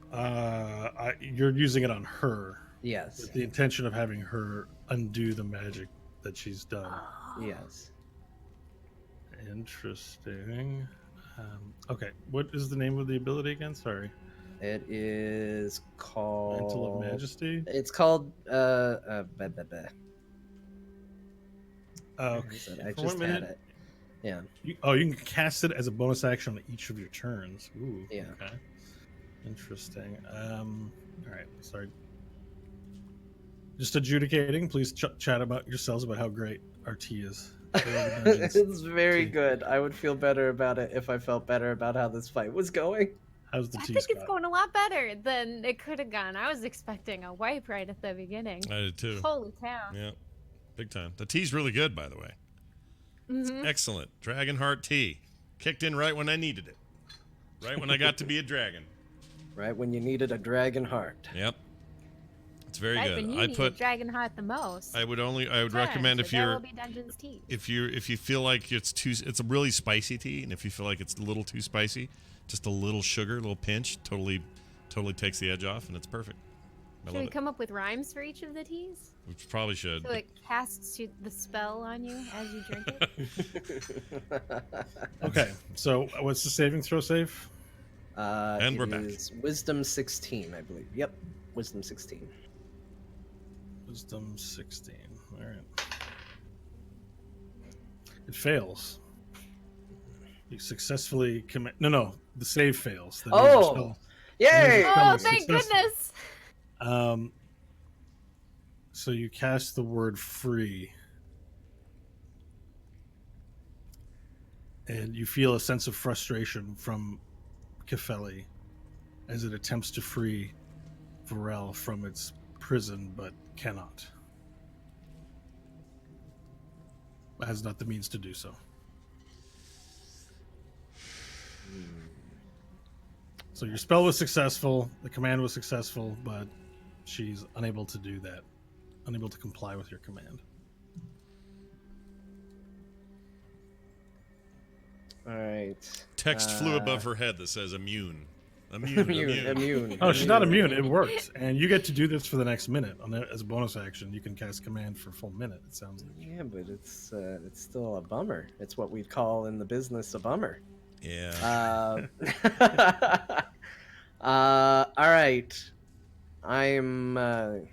S3: you're using it on her.
S2: Yes.
S3: With the intention of having her undo the magic that she's done.
S2: Yes.
S3: Interesting. Okay, what is the name of the ability again? Sorry.
S2: It is called...
S3: Mantle of Majesty?
S2: It's called...
S3: Okay.
S2: I
S3: For
S2: just
S3: 1
S2: had
S3: minute,
S2: it. Yeah.
S3: you can cast it as a bonus action on each of your turns. Ooh.
S2: Yeah.
S3: Okay. Interesting. All right. Sorry. Just adjudicating. Please chat about yourselves about how great our tea is.
S2: It's very
S3: Tea.
S2: good. I would feel better about it if I felt better about how this fight was going.
S3: How's the
S4: I
S3: tea,
S4: think
S3: Scott?
S4: it's going a lot better than it could have gone. I was expecting a wipe right at the beginning.
S1: I did too.
S4: Holy cow.
S1: Yeah, big time. The tea's really good, by the way. It's excellent. Dragonheart tea. Kicked in right when I needed it. Right when I got to be a dragon.
S2: Right when you needed a dragon heart.
S1: Yep. It's very
S4: Right
S1: good.
S4: when you
S1: I
S4: need
S1: put.
S4: a dragon heart the most.
S1: I would recommend if
S4: there
S1: you're
S4: will be Dungeons tea.
S1: if you feel like it's a really spicy tea, and if you feel like it's a little too spicy, just a little sugar, a little pinch, totally takes the edge off, and it's perfect. I
S4: Should
S1: love
S4: we
S1: it.
S4: come up with rhymes for each of the teas?
S1: We probably should.
S4: So it casts the spell on you as you drink it?
S3: Okay, so what's the saving throw save?
S1: And we're back.
S2: Wisdom 16, I believe. Yep. Wisdom 16.
S3: Wisdom 16. All right. It fails. You successfully commit. No, the save fails. The
S2: Oh!
S3: spell-
S2: Yay!
S3: Spell
S4: Oh,
S3: is
S4: thank
S3: successful.
S4: goodness!
S3: So you cast the word free. And you feel a sense of frustration from Kefeli as it attempts to free Varel from its prison, but cannot. It has not the means to do so. So your spell was successful, the command was successful, but she's unable to do that. Unable to comply with your command.
S2: All right.
S1: Text flew above her head that says immune. Immune.
S2: Immune.
S3: Oh, she's not immune. It worked. And you get to do this for the next minute. As a bonus action, you can cast command for a full minute, it sounds like.
S2: Yeah, but it's still a bummer. It's what we'd call in the business a bummer.
S1: Yeah.
S2: All right. I'm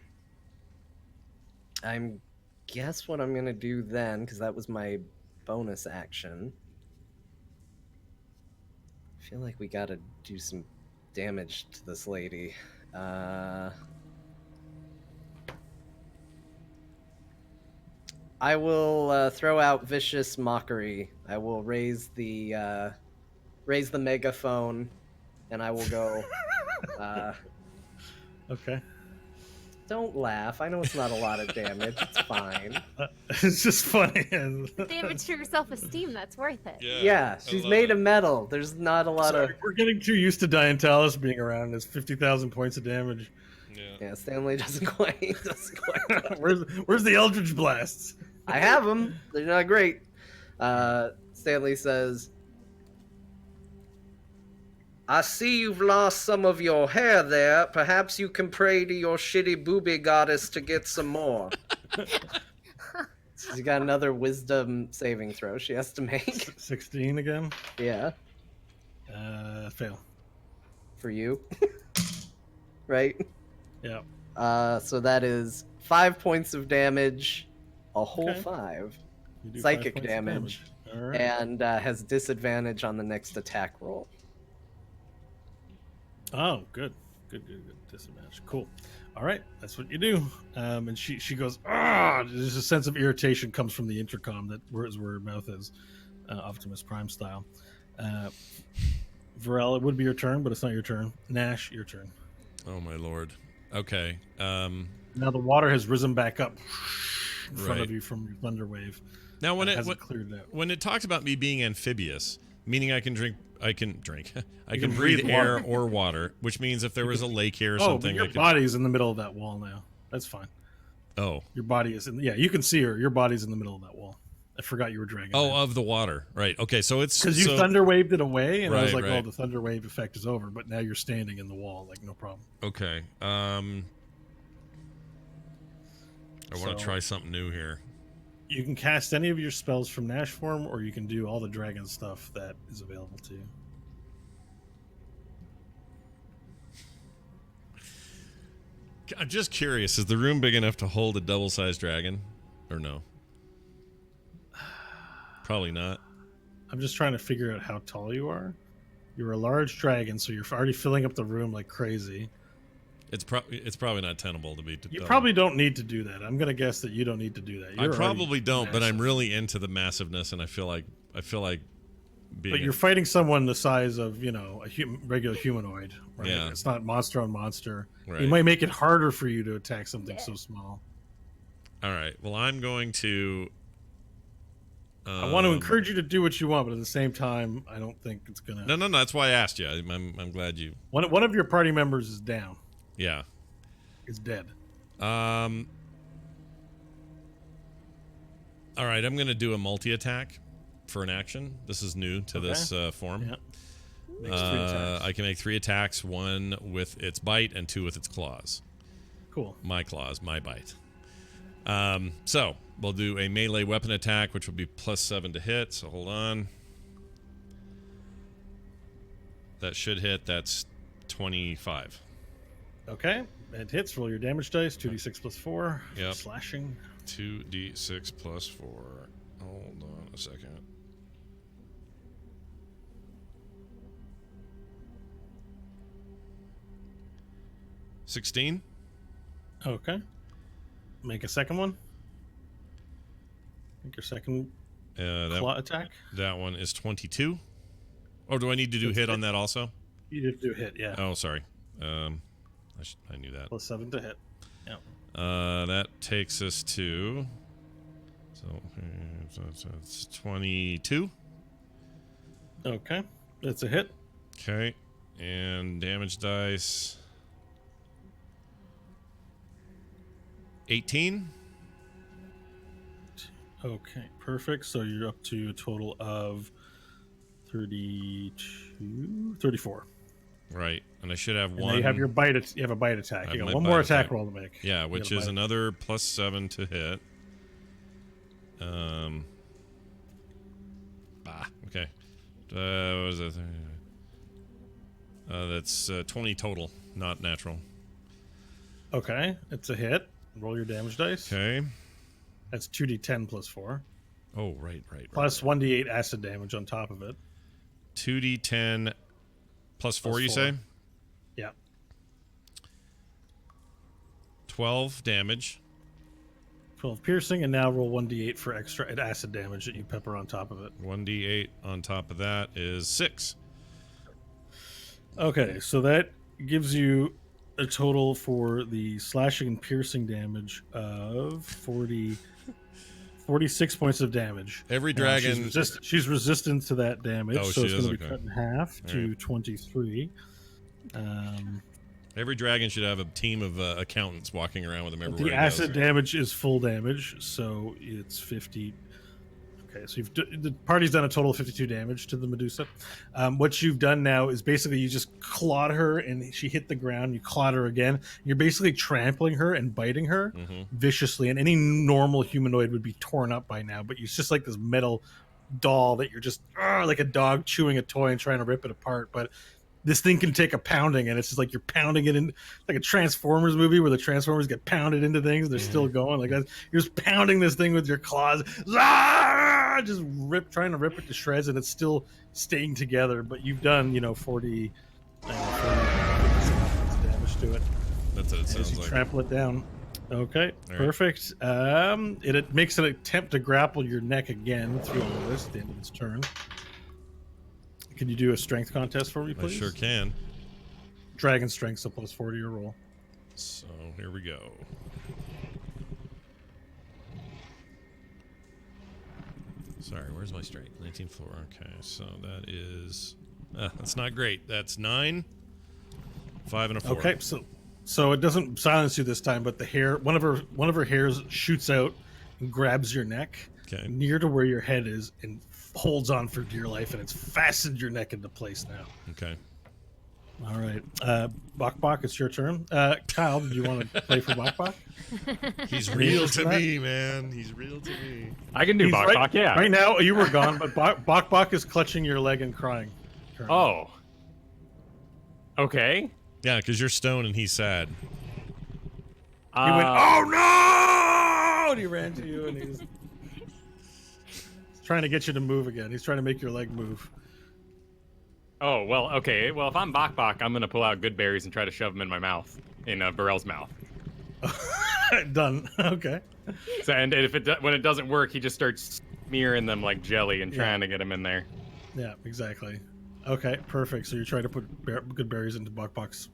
S2: guess what I'm gonna do then, because that was my bonus action. I feel like we gotta do some damage to this lady. I will throw out vicious mockery. I will raise the megaphone, and I will go.
S3: Okay.
S2: Don't laugh. I know it's not a lot of damage. It's fine.
S3: It's just funny.
S4: Damage to your self-esteem, that's worth it.
S2: Yeah, she's made of metal. There's not a lot of.
S3: We're getting too used to Diantalis being around. It's 50,000 points of damage.
S2: Yeah, Stanley doesn't quite.
S3: Where's the Eldritch Blasts?
S2: I have them. They're not great. Stanley says, I see you've lost some of your hair there. Perhaps you can pray to your shitty booby goddess to get some more. She's got another wisdom saving throw she has to make.
S3: 16 again?
S2: Yeah.
S3: Fail.
S2: For you. Right?
S3: Yeah.
S2: So that is 5 points of damage, a whole
S3: Okay.
S2: 5.
S3: You do 5
S2: Psychic
S3: points of
S2: damage.
S3: All right.
S2: And has disadvantage on the next attack roll.
S3: Oh, good. Good. Disadvantage. Cool. All right, that's what you do. And she goes, ah! There's a sense of irritation comes from the intercom that where her mouth is, Optimus Prime style. Varel, it would be your turn, but it's not your turn. Nash, your turn.
S1: Oh my lord. Okay.
S3: Now the water has risen back up in front
S1: Right.
S3: of you from your thunder wave.
S1: Now when
S3: It
S1: it
S3: hasn't cleared out.
S1: when it talks about me being amphibious, meaning I can drink, I can
S3: can
S1: breathe
S3: breathe
S1: air
S3: water.
S1: or water, which means if there was a lake here or
S3: Oh, but
S1: something,
S3: your
S1: I could.
S3: body's in the middle of that wall now. That's fine.
S1: Oh.
S3: Your body is in. Yeah, you can see her. Your body's in the middle of that wall. I forgot you were dragging.
S1: Oh, of the water. Right. Okay. So it's
S3: because you
S1: so,
S3: thunder waved it away, and I was
S1: Right,
S3: like, "Oh,
S1: right.
S3: the thunder wave effect is over." But now you're standing in the wall, like no problem.
S1: Okay. I want
S3: So-
S1: to try something new here.
S3: You can cast any of your spells from Nash form, or you can do all the dragon stuff that is available to you.
S1: I'm just curious, is the room big enough to hold a double-sized dragon or no? Probably not.
S3: I'm just trying to figure out how tall you are. You're a large dragon, so you're already filling up the room like crazy.
S1: It's probably not tenable to be.
S3: You probably don't need to do that. I'm gonna guess that you don't need to do that.
S1: I
S3: You're
S1: probably
S3: already
S1: don't, but I'm
S3: massive.
S1: really into the massiveness, and I feel like being.
S3: But you're fighting someone the size of, a regular humanoid, right?
S1: Yeah.
S3: It's not monster on monster.
S1: Right.
S3: It might make it harder for you to attack something so small.
S1: All right. Well, I'm going to.
S3: I want to encourage you to do what you want, but at the same time, I don't think it's gonna.
S1: No. That's why I asked you. I'm glad you.
S3: One of your party members is down.
S1: Yeah.
S3: Is dead.
S1: All right. I'm going to do a multi-attack for an action. This is new to this form.
S3: Yeah. Makes 3 attacks.
S1: I can make 3 attacks, 1 with its bite and 2 with its claws.
S3: Cool.
S1: My claws, my bite. So we'll do a melee weapon attack, which will be +7 to hit. So hold on. That should hit. That's 25.
S3: Okay. It hits. Roll your damage dice. 2d6 plus 4.
S1: Yep.
S3: Slashing.
S1: 2d6 plus 4. Hold on a second. $16.
S3: Okay. Make a second one. Make your second claw attack.
S1: That one is 22. Oh, do I need to do hit on that also?
S3: You did do a hit, yeah.
S1: Oh, sorry. I knew that.
S3: Plus 7 to hit. Yeah.
S1: That takes us to. So it's 22.
S3: Okay. That's a hit.
S1: Okay, and damage dice. 18.
S3: Okay, perfect. So you're up to a total of 34.
S1: Right, and I should have
S3: And now
S1: one.
S3: you have your bite. You have a bite attack.
S1: I
S3: You
S1: have
S3: got
S1: my
S3: one more
S1: bite
S3: attack
S1: attack.
S3: roll to make.
S1: Yeah,
S3: You
S1: which
S3: got a
S1: is
S3: bite.
S1: another +7 to hit. Okay. What was that? That's 20 total, not natural.
S3: Okay, it's a hit. Roll your damage dice.
S1: Okay.
S3: That's 2d10 plus 4.
S1: Oh, right.
S3: Plus 1d8 acid damage on top of it.
S1: 2d10 plus 4, you
S3: 4.
S1: say?
S3: Yeah.
S1: 12 damage.
S3: 12 piercing, and now roll 1d8 for extra acid damage that you pepper on top of it.
S1: 1d8 on top of that is 6.
S3: Okay, so that gives you a total for the slashing and piercing damage of 46 points of damage.
S1: Every
S3: Now,
S1: dragon.
S3: she's resistant to that damage,
S1: Oh,
S3: so
S1: she
S3: it's
S1: is?
S3: going to be
S1: Okay.
S3: cut in half
S1: All
S3: to
S1: right.
S3: 23.
S1: Every dragon should have a team of accountants walking around with them everywhere.
S3: The
S1: he goes.
S3: acid damage is full damage, so it's 50. Okay, so the party's done a total of 52 damage to the Medusa. What you've done now is basically you just clawed her, and she hit the ground. You clawed her again. You're basically trampling her and biting her viciously, and any normal humanoid would be torn up by now. But it's just like this metal doll that you're just like a dog chewing a toy and trying to rip it apart. But this thing can take a pounding, and it's just like you're pounding it in, like a Transformers movie where the Transformers get pounded into things. They're still going like that. You're just pounding this thing with your claws, just trying to rip it to shreds, and it's still staying together. But you've done, 40 damage to it
S1: That's what it
S3: as
S1: sounds
S3: you
S1: like.
S3: trample it down. Okay,
S1: right.
S3: perfect. It makes an attempt to grapple your neck again through all this at the end of its turn. Can you do a strength contest for me,
S1: I
S3: please?
S1: sure can.
S3: Dragon strength, so plus 4 to your roll.
S1: So here we go. Sorry, where's my straight? 19th floor. Okay, so that is. That's not great. That's 9, 5, and a 4.
S3: Okay, so it doesn't silence you this time, but the hair, one of her hairs shoots out and grabs your neck
S1: Okay.
S3: near to where your head is and holds on for dear life, and it's fastened your neck into place now.
S1: Okay.
S3: All right, Bok, it's your turn. Kyle, did you want to play for Bok?
S1: He's real to
S3: that?
S1: me, man. He's real to me.
S5: I can do
S3: He's
S5: Bok,
S3: right,
S5: yeah.
S3: Right now, you were gone, but Bok is clutching your leg and crying. currently.
S5: Oh. Okay.
S1: Yeah, because you're stoned and he's sad.
S3: He went, "Oh no!" and he ran to you, and he's trying to get you to move again. He's trying to make your leg move.
S5: Oh, well, okay. Well, if I'm Bok, I'm going to pull out good berries and try to shove them in my mouth, in Burrell's mouth.
S3: Done. Okay.
S5: So, and if when it doesn't work, he just starts smearing them like jelly and trying to get them in there.
S3: Yeah, exactly. Okay, perfect. So you're trying to put good berries into Bok's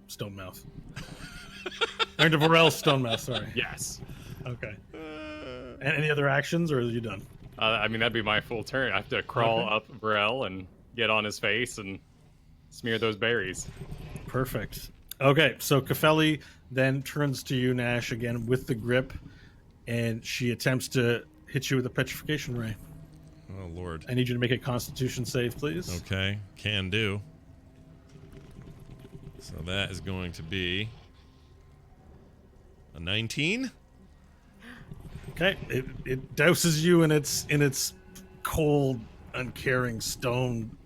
S3: stone mouth. Or into Varel's stone mouth, sorry.
S5: Yes.
S3: Okay. And any other actions, or are you done?
S5: I mean, that'd be my full turn. I have to crawl up Burrell and get on his face and smear those berries.
S3: Perfect. Okay, so Kefeli then turns to you, Nash, again with the grip, and she attempts to hit you with a petrification ray.
S1: Oh, Lord.
S3: I need you to make a Constitution save, please.
S1: Okay, can do. So that is going to be a 19.
S3: Okay, it douses you in its cold, uncaring stone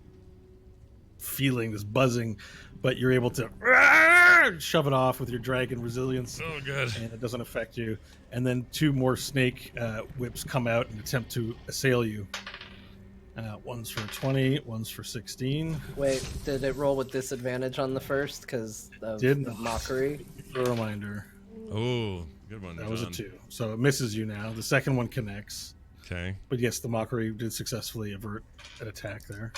S3: feeling, this buzzing, but you're able to shove it off with your dragon resilience,
S1: Oh, good.
S3: and it doesn't affect you. And then 2 more snake whips come out and attempt to assail you. One's for 20, one's for 16.
S2: Wait, did it roll with disadvantage on the first because of
S3: Did
S2: the
S3: not.
S2: mockery?
S3: A reminder.
S1: Oh, good one.
S3: That was a
S1: John.
S3: 2. So it misses you now. The second one connects.
S1: Okay.
S3: But yes, the mockery did successfully avert an attack there.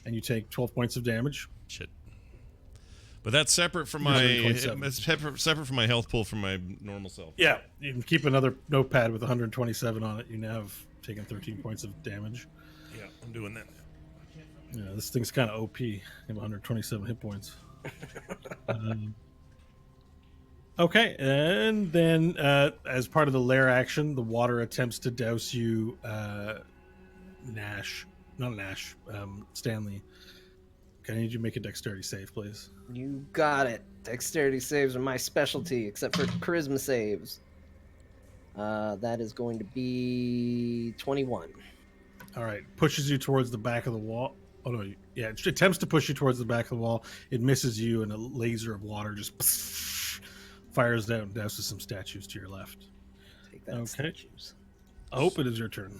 S3: And you take 12 points of damage.
S1: Shit. But that's separate from my
S3: 127.
S1: it's separate from my health pool from my normal self.
S3: Yeah, you can keep another notepad with 127 on it. You now have taken 13 points of damage.
S1: Yeah, I'm doing that.
S3: Yeah, this thing's kind of OP. You have 127 hit points. Okay, and then as part of the lair action, the water attempts to douse you, Stanley. Can I need you to make a dexterity save, please?
S2: You got it. Dexterity saves are my specialty, except for charisma saves. That is going to be 21.
S3: All right, pushes you towards the back of the wall. Oh no, yeah, it attempts to push you towards the back of the wall. It misses you, and a laser of water just fires down, douses some statues to your left.
S2: Take that,
S3: Okay.
S2: statues.
S3: Hope it is your turn.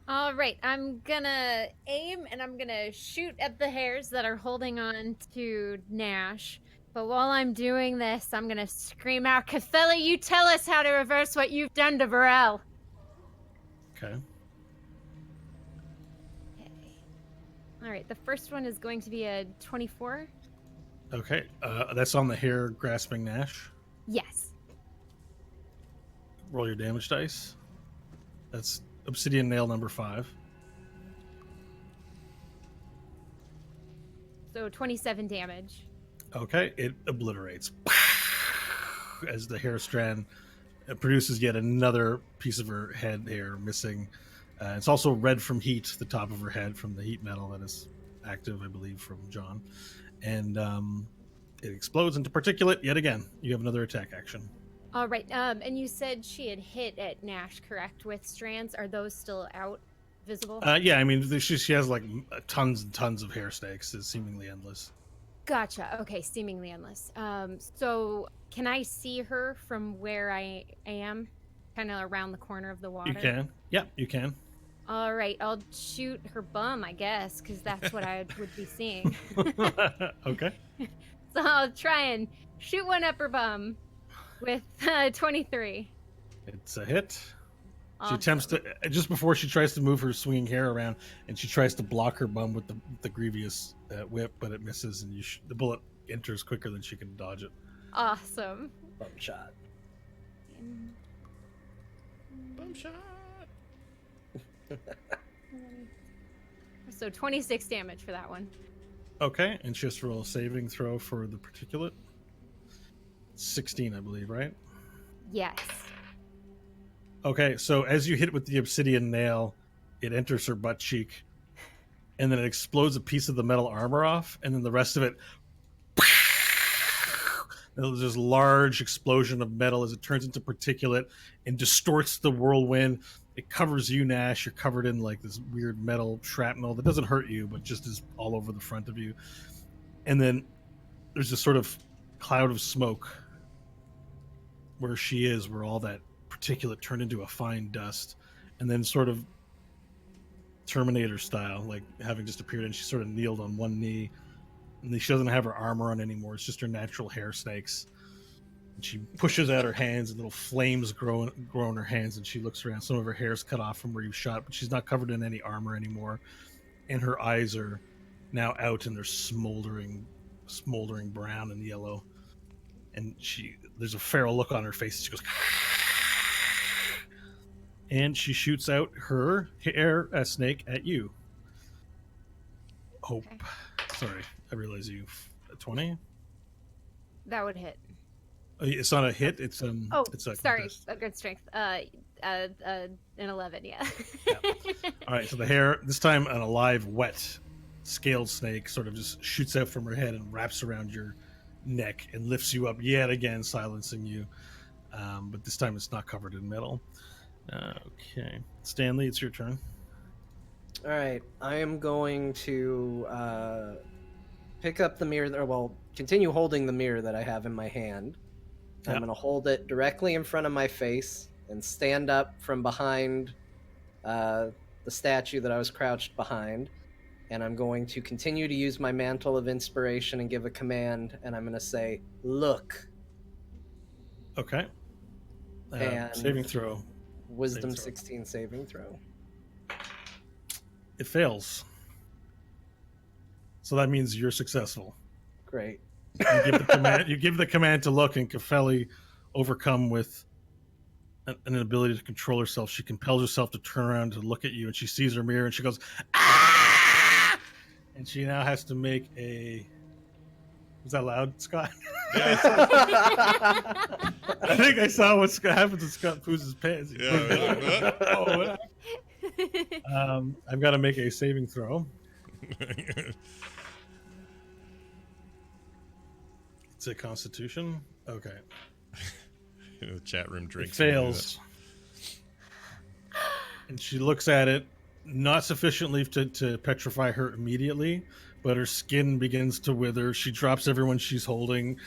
S4: All right, I'm gonna aim and I'm gonna shoot at the hairs that are holding on to Nash. But while I'm doing this, I'm gonna scream out, Kefeli, you tell us how to reverse what you've done to Burrell.
S3: Okay.
S4: Okay. All right, the first one is going to be a 24.
S3: Okay, that's on the hair grasping Nash.
S4: Yes.
S3: Roll your damage dice. That's obsidian nail number 5.
S4: So 27 damage.
S3: Okay, it obliterates as the hair strand produces yet another piece of her head hair missing. It's also red from heat, the top of her head from the heat metal that is active, I believe, from John. And it explodes into particulate yet again. You have another attack action.
S4: All right. And you said she had hit at Nash, correct? With strands. Are those still out, visible?
S3: Yeah, I mean, she has like tons and tons of hair stakes. It's seemingly endless.
S4: Gotcha. Okay, seemingly endless. So can I see her from where I am, kind of around the corner of the water?
S3: You can. Yeah, you can.
S4: All right, I'll shoot her bum, I guess, because that's what I would be seeing.
S3: Okay.
S4: So I'll try and shoot one up her bum with 23.
S3: It's a hit. She
S4: Awesome.
S3: attempts to, just before she tries to move her swinging hair around, and she tries to block her bum with the grievous whip, but it misses, and the bullet enters quicker than she can dodge it.
S4: Awesome.
S2: Bum shot.
S1: Bum shot.
S4: So 26 damage for that one.
S3: Okay, and she has to roll a saving throw for the particulate. 16, I believe, right?
S4: Yes.
S3: Okay, so as you hit with the obsidian nail, it enters her butt cheek, and then it explodes a piece of the metal armor off, and then the rest of it. There's this large explosion of metal as it turns into particulate and distorts the whirlwind. It covers you, Nash. You're covered in like this weird metal shrapnel that doesn't hurt you, but just is all over the front of you. And then there's this sort of cloud of smoke where she is, where all that particulate turned into a fine dust, and then sort of Terminator style, like having just appeared, and she sort of kneeled on one knee, and she doesn't have her armor on anymore. It's just her natural hair snakes. And she pushes out her hands, and little flames grow in her hands, and she looks around. Some of her hair's cut off from where you shot, but she's not covered in any armor anymore, and her eyes are now out, and they're smoldering brown and yellow. And there's a feral look on her face. She goes, and she shoots out her hair snake at you. Hope.
S4: Okay.
S3: Sorry, I realize you. 20.
S4: That would hit.
S3: It's not a hit. It's
S4: Oh,
S3: It's a
S4: sorry.
S3: contest.
S4: A good strength. An 11, yeah.
S3: All right. So the hair this time, an alive, wet, scaled snake sort of just shoots out from her head and wraps around your neck and lifts you up yet again, silencing you. But this time it's not covered in metal. Okay, Stanley, it's your turn.
S2: All right, I am going to pick up the mirror, continue holding the mirror that I have in my hand. I'm
S3: Yeah.
S2: going to hold it directly in front of my face and stand up from behind the statue that I was crouched behind. And I'm going to continue to use my mantle of inspiration and give a command. And I'm going to say, "Look."
S3: Okay.
S2: And-
S3: Saving throw.
S2: Wisdom
S3: Saving throw.
S2: 16 saving throw.
S3: It fails. So that means you're successful.
S2: Great.
S3: You give the command. You give the command to look, and Kefeli, overcome with an ability to control herself, she compels herself to turn around to look at you, and she sees her mirror, and she goes, "Ah!" And she now has to make a. Was that loud, Scott?
S1: Yeah.
S3: I think I saw what happens when Scott poos his pants.
S1: Yeah.
S3: Oh, what happened? I've got to make a saving throw. It's a Constitution. Okay.
S1: The chat room
S3: It
S1: drinks.
S3: fails. And she looks at it, not sufficiently to petrify her immediately, but her skin begins to wither. She drops everyone she's holding,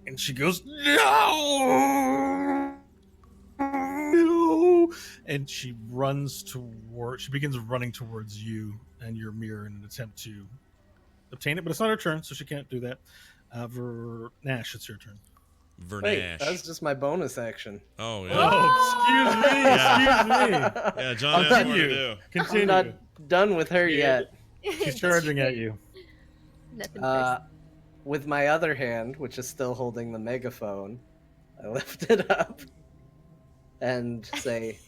S3: and she goes, "No! No!" And she begins running towards you and your mirror in an attempt to obtain it, but it's not her turn, so she can't do that. Nash, it's your turn.
S2: Wait,
S1: Vernash.
S2: that's just my bonus action.
S1: Oh, yeah.
S3: Oh, excuse me, excuse me.
S1: Yeah, John
S3: I'll
S1: has more to
S3: continue.
S1: do.
S3: Continue.
S2: I'm not done with her yet.
S3: She's charging at you.
S4: Nothing
S2: Uh, with my other hand, which is still holding the megaphone, I lift it up and say,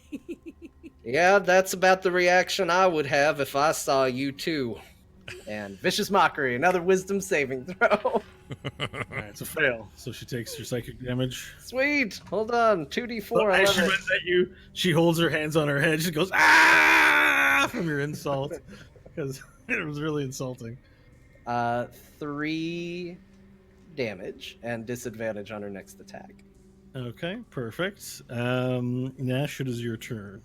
S2: "Yeah, that's about the reaction I would have if I saw you too." And vicious mockery, another wisdom saving throw.
S3: All right, it's a fail. So she takes her psychic damage.
S2: Sweet. Hold on. 2d4.
S3: So
S2: I
S3: as
S2: love
S3: she
S2: it.
S3: runs at you, she holds her hands on her head. She goes, "Ah!" from your insult, because it was really insulting.
S2: 3 damage and disadvantage on her next attack.
S3: Okay, perfect. Nash, it is your turn.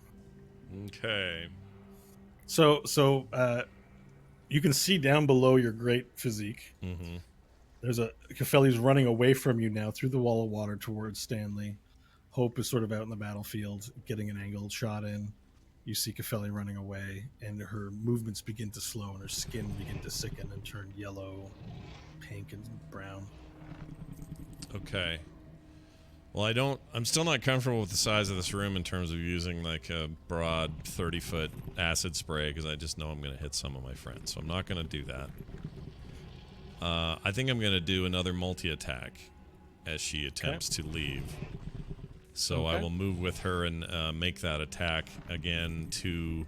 S1: Okay.
S3: So you can see down below your great physique.
S1: Mm-hmm.
S3: There's a Kefeli's running away from you now through the wall of water towards Stanley. Hope is sort of out in the battlefield, getting an angled shot in. You see Kefeli running away, and her movements begin to slow, and her skin begin to sicken and turn yellow, pink, and brown.
S1: Okay. Well, I'm still not comfortable with the size of this room in terms of using like a broad 30-foot acid spray because I just know I'm going to hit some of my friends. So I'm not going to do that. I think I'm going to do another multi-attack as she attempts to leave. So I will move with her and make that attack again to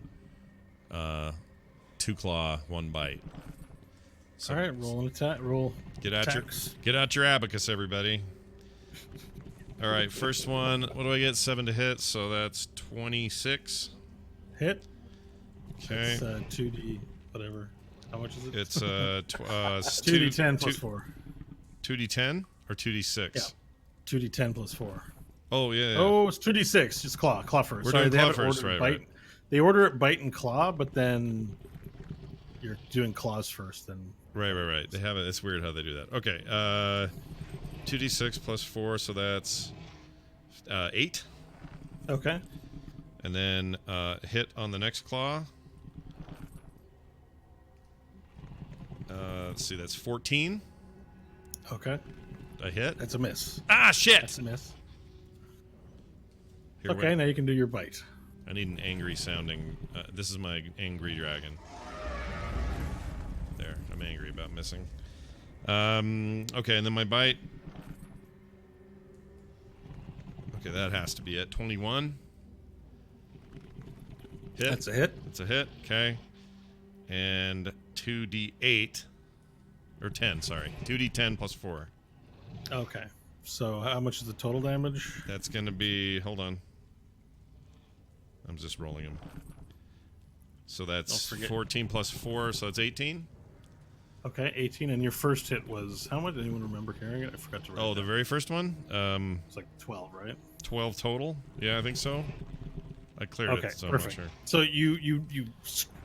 S1: 2 claw, 1 bite. So,
S3: All right, roll an attack. Roll.
S1: Get out
S3: attacks.
S1: your abacus, everybody. All right, first one. What do I get? 7 to hit, so that's 26.
S3: Hit.
S1: Okay.
S3: It's 2d whatever. How much is it?
S1: It's
S3: 2d10 plus 4.
S1: 2d10 or 2d6.
S3: Yeah. 2d10 plus 4.
S1: Oh yeah.
S3: Oh, it's 2d6. Just claw first.
S1: We're
S3: Sorry,
S1: doing
S3: they
S1: claw
S3: have it
S1: first,
S3: ordered
S1: right,
S3: bite.
S1: right.
S3: They order it bite and claw, but then you're doing claws first. Then
S1: Right. They have it. It's weird how they do that. Okay. 2d6 plus 4, so that's 8.
S3: okay.
S1: And then hit on the next claw. Let's see, that's 14.
S3: Okay.
S1: I hit.
S3: That's a miss.
S1: Ah, shit!
S3: That's a miss.
S1: Here,
S3: Okay,
S1: wait.
S3: now you can do your bite.
S1: I need an angry sounding. This is my angry dragon. There, I'm angry about missing. Okay, and then my bite. Okay, that has to be it. 21. Hit.
S3: That's a hit.
S1: It's a hit. Okay. And 2d8. Or 10, sorry. 2d10 plus 4.
S3: Okay. So how much is the total damage?
S1: That's going to be. Hold on. I'm just rolling them. So that's
S3: Don't forget.
S1: 14 plus 4, so that's 18.
S3: Okay, 18. And your first hit was how much? Anyone remember carrying it? I forgot to write.
S1: Oh,
S3: it
S1: the
S3: down.
S1: very first one?
S3: It's like 12, right?
S1: 12 total? Yeah, I think so. I cleared
S3: Okay,
S1: it, so
S3: perfect.
S1: I'm not sure.
S3: So you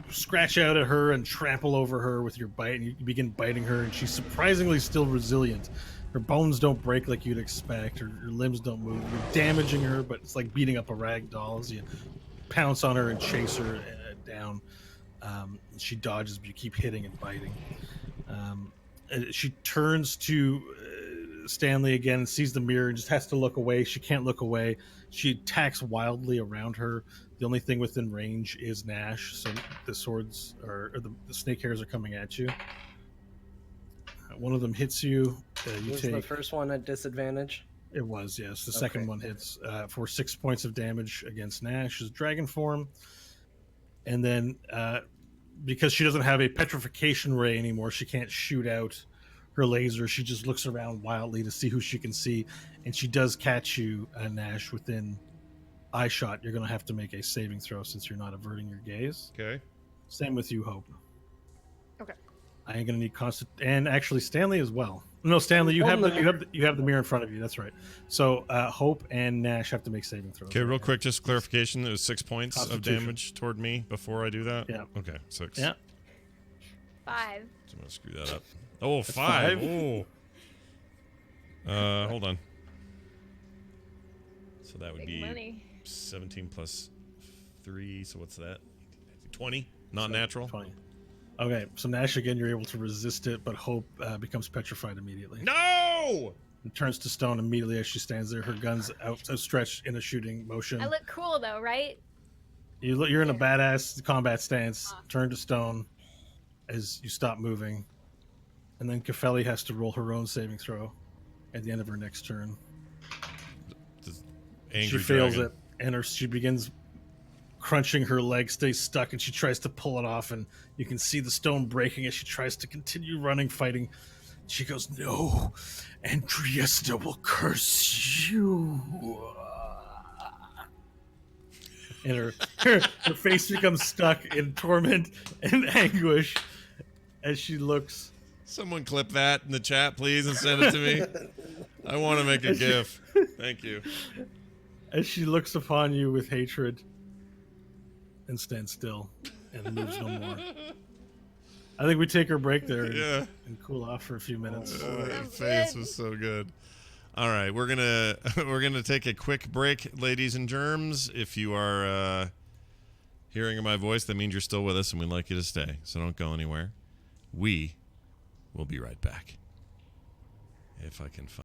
S3: scratch out at her and trample over her with your bite, and you begin biting her, and she's surprisingly still resilient. Her bones don't break like you'd expect. Her limbs don't move. You're damaging her, but it's like beating up a rag doll as you pounce on her and chase her down. She dodges, but you keep hitting and biting. She turns to Stanley again and sees the mirror and just has to look away. She can't look away. She attacks wildly around her. The only thing within range is Nash, so the swords or the snake hairs are coming at you. One of them hits you. You
S2: Was
S3: take.
S2: the first one at disadvantage?
S3: It was, yes. The second one hits for 6 points of damage against Nash's dragon form. And then, because she doesn't have a petrification ray anymore, she can't shoot out her laser. She just looks around wildly to see who she can see. And she does catch you, Nash, within eye shot. You're going to have to make a saving throw since you're not averting your gaze.
S1: Okay.
S3: Same with you, Hope.
S4: Okay.
S3: I ain't going to need constant. And actually, Stanley as well. No, Stanley, you have the mirror in front of you. That's right. So Hope and Nash have to make saving throws.
S1: Okay, real quick, just clarification. It was 6 points of
S3: Constitution.
S1: damage toward me before I do that?
S3: Yeah.
S1: Okay, 6.
S3: Yeah.
S4: 5.
S1: So I'm going to screw that up. Oh,
S3: That's
S1: 5.
S3: five.
S1: Oh. Hold on. So that would
S4: Big
S1: be
S4: money.
S1: 17 plus 3. So what's that? 20? Not natural?
S3: 20. Okay, so Nash again, you're able to resist it, but Hope becomes petrified immediately.
S1: No!
S3: And turns to stone immediately as she stands there, her guns outstretched in a shooting motion.
S4: I look cool though, right?
S3: You're in a badass combat stance, turn to stone as you stop moving. And then Kefeli has to roll her own saving throw at the end of her next turn.
S1: Angry
S3: she fails
S1: dragon.
S3: it, and she begins crunching. Her leg stays stuck, and she tries to pull it off, and you can see the stone breaking as she tries to continue running, fighting. She goes, "No, and Triesta will curse you." And her face becomes stuck in torment and anguish as she looks.
S1: Someone clip that in the chat, please, and send it to me. I want to make a GIF. Thank you.
S3: As she looks upon you with hatred and stands still and moves no more. I think we take our break there and cool off for a few minutes.
S1: Her face was so good. All right, we're gonna take a quick break, ladies and germs. If you are hearing my voice, that means you're still with us, and we'd like you to stay. So don't go anywhere. We will be right back. If I can find.